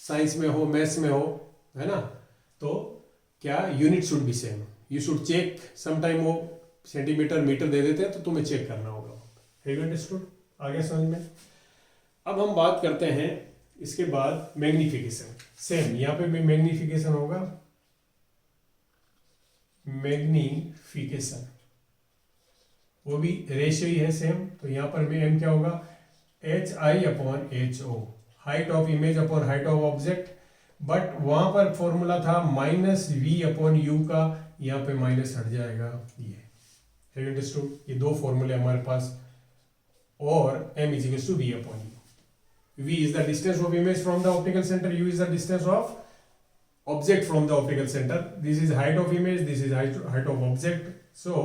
साइंस में हो, मैथ्स में हो, है ना, तो क्या unit should be same. You should check, sometime वो सेंटीमीटर मीटर दे देते हैं तो तुम्हें चेक करना होगा। Have you understood? आ गया समझ में? अब हम बात करते हैं इसके बाद मैग्निफिकेशन। सेम यहाँ पे भी मैग्निफिकेशन होगा, मैग्निफिकेशन वो भी रेशियो ही है सेम। तो यहाँ पर भी m क्या होगा, HI/HO, height of image upon height of object. But वहां पर फॉर्मूला था -v/u का, यहाँ पे माइनस हट जाएगा ये। Have you understood? ये दो फॉर्मूले हमारे पास, और m = v/u। v is the distance of image from the optical center, u is the distance of object from the optical center. This is height of image, this is height of object. So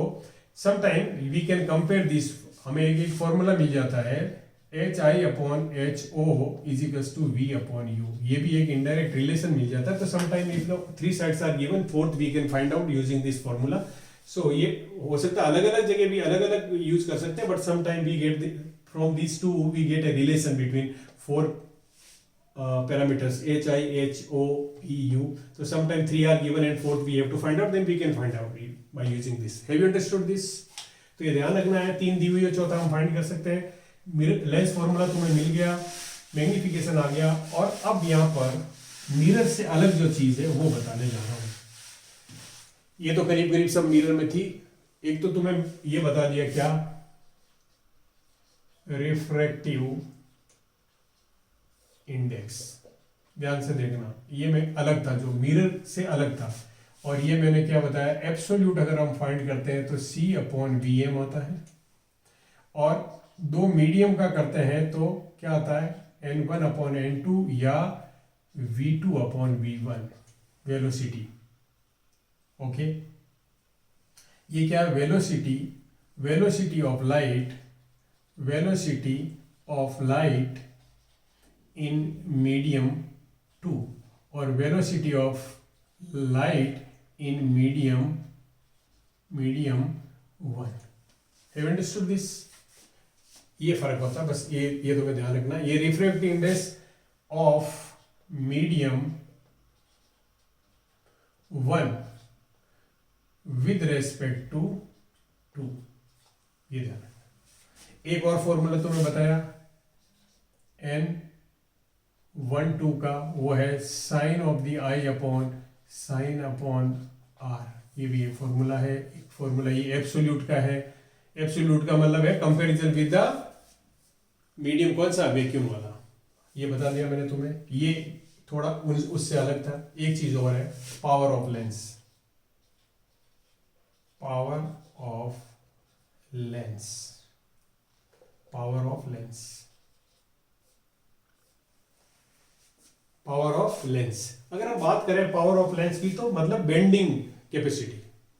sometime we can compare this, हमें एक formula मिल जाता है HI/HO = v/u। ये भी एक indirect relation मिल जाता है। तो sometime if the 3 sides are given, 4th we can find out using this formula. So ये हो सकता है अलग अलग जगह भी अलग अलग यूज कर सकते हैं, but sometime we get from these two we get a relation between 4 parameters HI/HO/VU. So sometimes 3 are given and 4th we have to find out, then we can find out by using this. Have you understood this? तो ये ध्यान रखना है, 3 दी हुई है, चौथा हम find कर सकते हैं। लेंस फॉर्मूला तुम्हें मिल गया, मैग्निफिकेशन आ गया, और अब यहाँ पर मिरर से अलग जो चीज है वो बताने जा रहा हूँ। ये तो करीब करीब सब मिरर में थी। एक तो तुम्हें ये बता दिया क्या, रिफ्रैक्टिव इंडेक्स। ध्यान से देखना, ये में अलग था, जो मिरर से अलग था। और ये मैंने क्या बताया, एब्सोल्यूट अगर हम फाइंड करते हैं तो C/Vm आता है, और दो मीडियम का करते हैं तो क्या आता है, N1/N2 या V2/V1 वेलोसिटी। ओके, ये क्या है, velocity of light, velocity of light in medium 2 और velocity of light in medium 1। Have understood this? ये फर्क होता है, बस ये तुम्हें ध्यान रखना। ये refractive index of medium 1 with respect to 2, ये ध्यान रखना। एक और फॉर्मूला तुम्हें बताया, N 1/2 का वो है sine of the i upon sine upon r. ये भी एक फॉर्मूला है। एक फॉर्मूला ये एब्सोल्यूट का है। एब्सोल्यूट का मतलब है कंपैरिजन विद द मीडियम, कौन सा, वैक्यूम वाला। ये बता दिया मैंने तुम्हें। ये थोड़ा उससे अलग था। एक चीज और है, power of lens. Power of lens, power of lens, power of lens. अगर हम बात करें पावर ऑफ लेंस की तो मतलब बेंडिंग कैपेसिटी,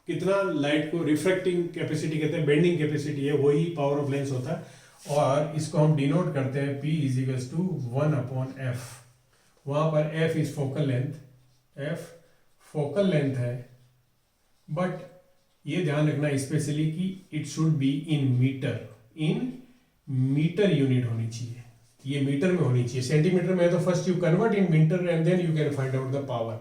कितना लाइट को रिफ्रैक्टिंग कैपेसिटी कहते हैं, बेंडिंग कैपेसिटी है, वही पावर ऑफ लेंस होता है। और इसको हम डिनोट करते हैं P इजिकल्स टू 1/f। वहां पर f is focal length, f focal length है, बट ये ध्यान रखना स्पेशली कि it should be in metre, in metre unit होनी चाहिए। ये मीटर में होनी चाहिए। सेंटीमीटर में है तो first you convert in metre and then you can find out the power.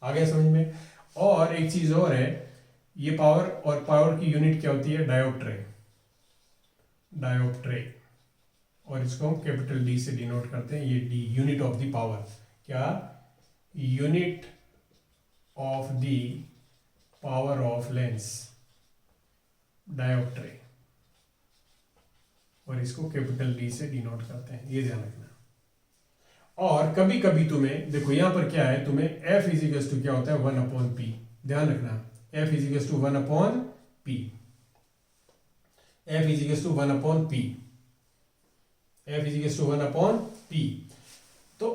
आ गया समझ में। और एक चीज और है, ये पावर, और पावर की यूनिट क्या होती है, डायोप्ट्रे, डायोप्ट्रे। और इसको हम कैपिटल डी से डिनोट करते हैं। ये the unit of the power, क्या, unit of the power of lens, dioptre. और इसको कैपिटल डी से डिनोट करते हैं, ये ध्यान रखना। और कभी कभी तुम्हें देखो यहां पर क्या है, तुम्हें F इजिकल्स टू क्या होता है, 1/p। ध्यान रखना, F equals to 1/p, F equals to 1/p, F equals to 1/p। तो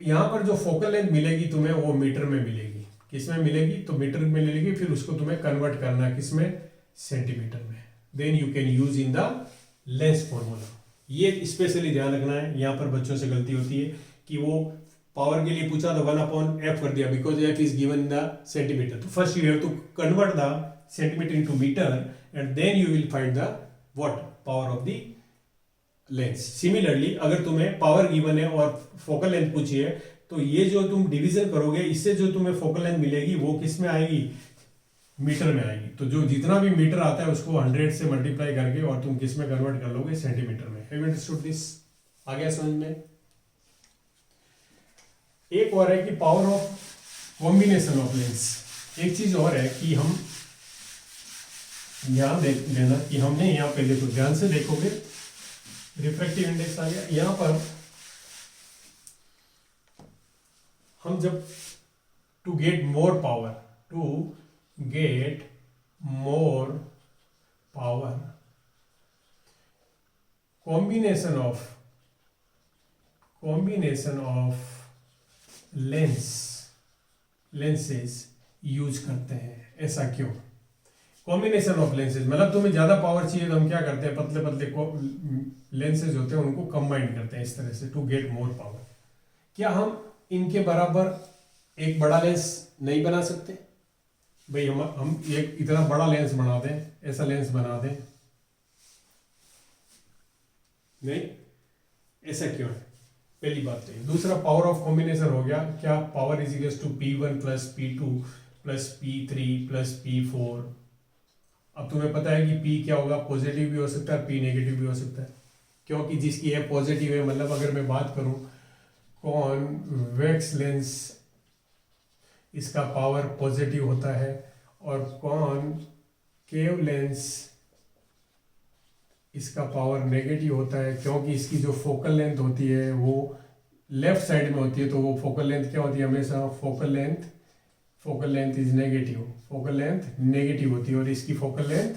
यहां पर जो फोकल लेंथ मिलेगी तुम्हें वो मीटर में मिलेगी। किसमें मिलेगी, तो मीटर में मिलेगी। फिर उसको तुम्हें कन्वर्ट करना है किसमें, सेंटीमीटर में। Then you can use in the lens formula. ये स्पेशली ध्यान रखना है। यहां पर बच्चों से गलती होती है कि वो पावर के लिए पूछा तो 1/f कर दिया, because f is given in the centimetre. तो first you have to convert the centimetre into metre and then you will find the what, power of the lens. Similarly अगर तुम्हें पावर गिवन है और focal length पूछी है, तो ये जो तुम डिवीजन करोगे, इससे जो तुम्हें फोकल लेंथ मिलेगी वो किस में आएगी, मीटर में आएगी। तो जो जितना भी मीटर आता है उसको 100 से मल्टीप्लाई करके और तुम किस में कन्वर्ट कर लोगे, सेंटीमीटर में। Have you understood this? आ गया समझ में। एक और है कि power of combination of lens. एक चीज और है कि हम ध्यान देना कि हमने यहाँ पे देखो, ध्यान से देखोगे, रिफ्रैक्टिव इंडेक्स आ गया। यहां पर हम जब to get more power, to get more power, combination of lenses use करते हैं। ऐसा क्यों? कॉम्बिनेशन ऑफ लेंसेज मतलब तुम्हें ज्यादा पावर चाहिए तो हम क्या करते हैं, पतले पतले लेंसेज होते हैं उनको कंबाइन करते हैं इस तरह से, टू गेट मोर पावर। क्या हम इनके बराबर एक बड़ा लेंस नहीं बना सकते? भाई हम एक इतना बड़ा लेंस बना दें, ऐसा लेंस बना दें, नहीं, ऐसा क्यों है? पहली बात तो। दूसरा, पावर ऑफ कॉम्बिनेशन हो गया क्या, power is equals to P1 plus P2 plus P3 plus P4। अब तुम्हें पता है कि P क्या होगा, पॉजिटिव भी हो सकता है, P नेगेटिव भी हो सकता है, क्योंकि जिसकी है पॉजिटिव है। मतलब अगर मैं बात करूं कॉन्वेक्स लेंस, इसका पावर पॉजिटिव होता है, और कॉनकेव लेंस इसका पावर नेगेटिव होता है, क्योंकि इसकी जो फोकल लेंथ होती है वो लेफ्ट साइड में होती है। तो वो फोकल लेंथ क्या होती है, हमेशा focal length is negative, focal length negative होती है, और इसकी फोकल लेंथ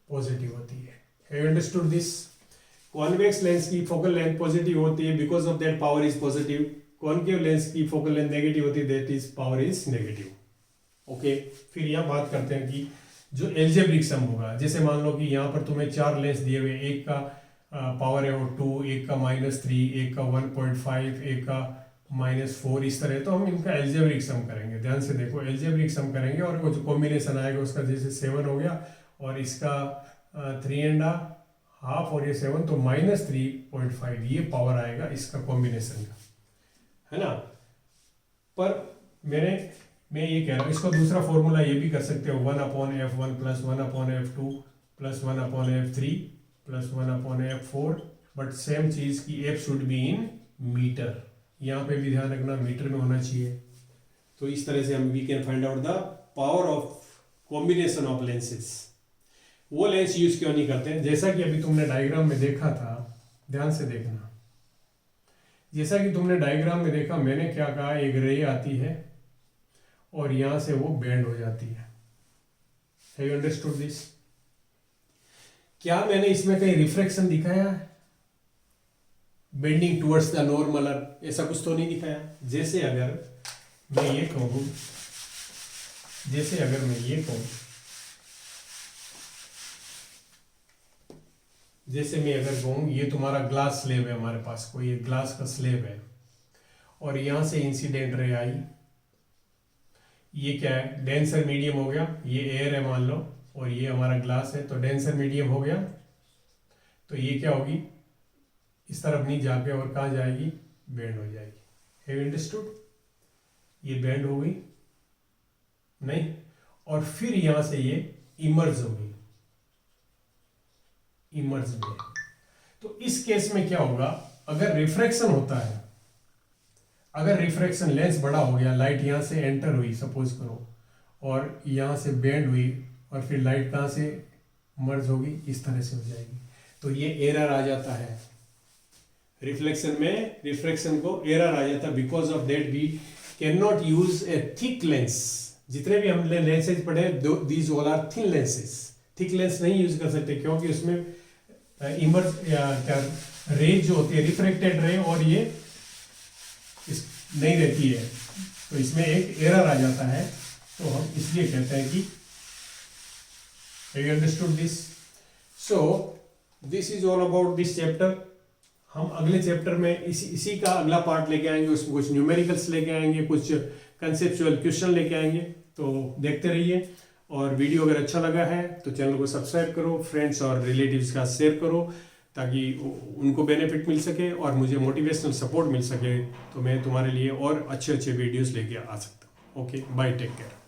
पॉजिटिव होती है। Have you understood this? Convex lens की फोकल लेंथ पॉजिटिव होती है, because of that power is positive. Concave lens की फोकल लेंथ नेगेटिव होती है, that is power is negative. Okay, फिर यहाँ बात करते हैं कि जो एल्जेब्रिक सम होगा, जैसे मान लो कि यहाँ पर तुम्हें 4 लेंस दिए हुए, एक का पावर है वो 2, एक का -3, एक का 1.5, एक का -4, इस तरह। तो हम इनका एल्जेब्रिक सम करेंगे। ध्यान से देखो, एल्जेब्रिक सम करेंगे और वो जो कॉम्बिनेशन आएगा उसका, जैसे 7 हो गया और इसका 3.5 और ये 7, तो -3.5 ये पावर आएगा इसका कॉम्बिनेशन का, है ना। पर मैं ये कह रहा हूँ, इसको दूसरा फॉर्मूला ये भी कर सकते हो, 1/f1 plus 1/f2 plus 1/f3 plus 1/f4, but same चीज की f should be in metre. यहाँ पे भी ध्यान रखना मीटर में होना चाहिए। तो इस तरह से हम we can find out the power of combination of lenses. वो लेंस यूज क्यों नहीं करते हैं, जैसा कि अभी तुमने डायग्राम में देखा था, ध्यान से देखना। जैसा कि तुमने डायग्राम में देखा, मैंने क्या कहा, एक रे आती है और यहां से वो बेंड हो जाती है। Have you understood this? क्या मैंने इसमें कहीं रिफ्रैक्शन दिखाया है? बेंडिंग टुवर्ड्स द नॉर्मलर, ऐसा कुछ तो नहीं दिखाया। जैसे अगर मैं ये कहूं, जैसे मैं अगर कहूँ ये तुम्हारा ग्लास स्लेब है, हमारे पास कोई एक ग्लास का स्लेब है और यहां से इंसिडेंट रे आई, ये क्या है, डेंसर मीडियम हो गया, ये एयर है मान लो, और ये हमारा ग्लास है, तो डेंसर मीडियम हो गया। तो ये क्या होगी, इस तरफ नहीं जाके और कहाँ जाएगी, बेंड हो जाएगी। Have you understood? ये बेंड हो गई नहीं, और फिर यहां से ये इमर्ज होगी, इमर्ज में। तो इस केस में क्या होगा, अगर रिफ्रैक्शन होता है, अगर रिफ्रैक्शन लेंस बड़ा हो गया, लाइट यहां से एंटर हुई सपोज करो, और यहां से बेंड हुई, और फिर लाइट कहां से मर्ज होगी, इस तरह से हो जाएगी। तो ये एरर आ जाता है रिफ्लेक्शन में, रिफ्रैक्शन को एरर आ जाता है। Because of that we can not use a thick lens. जितने भी हमने लेंसेज पढ़े, these all are thin lenses. Thick lens नहीं यूज कर सकते, क्योंकि उसमें इमर्ज या क्या रे जो होती है, रिफ्रैक्टेड रे, और ये इस नहीं रहती है, तो इसमें एक एरर आ जाता है। तो हम इसलिए कहते हैं कि have you understood this? So this is all about this chapter. हम अगले चैप्टर में इसी का अगला पार्ट लेके आएंगे, उसमें कुछ न्यूमेरिकल्स लेके आएंगे, कुछ कंसेप्चुअल क्वेश्चन लेके आएंगे। तो देखते रहिए, और वीडियो अगर अच्छा लगा है तो चैनल को सब्सक्राइब करो, फ्रेंड्स और रिलेटिव्स का शेयर करो, ताकि उनको बेनिफिट मिल सके और मुझे मोटिवेशनल सपोर्ट मिल सके, तो मैं तुम्हारे लिए और अच्छे वीडियोस लेके आ सकता हूँ। Okay, bye, take care.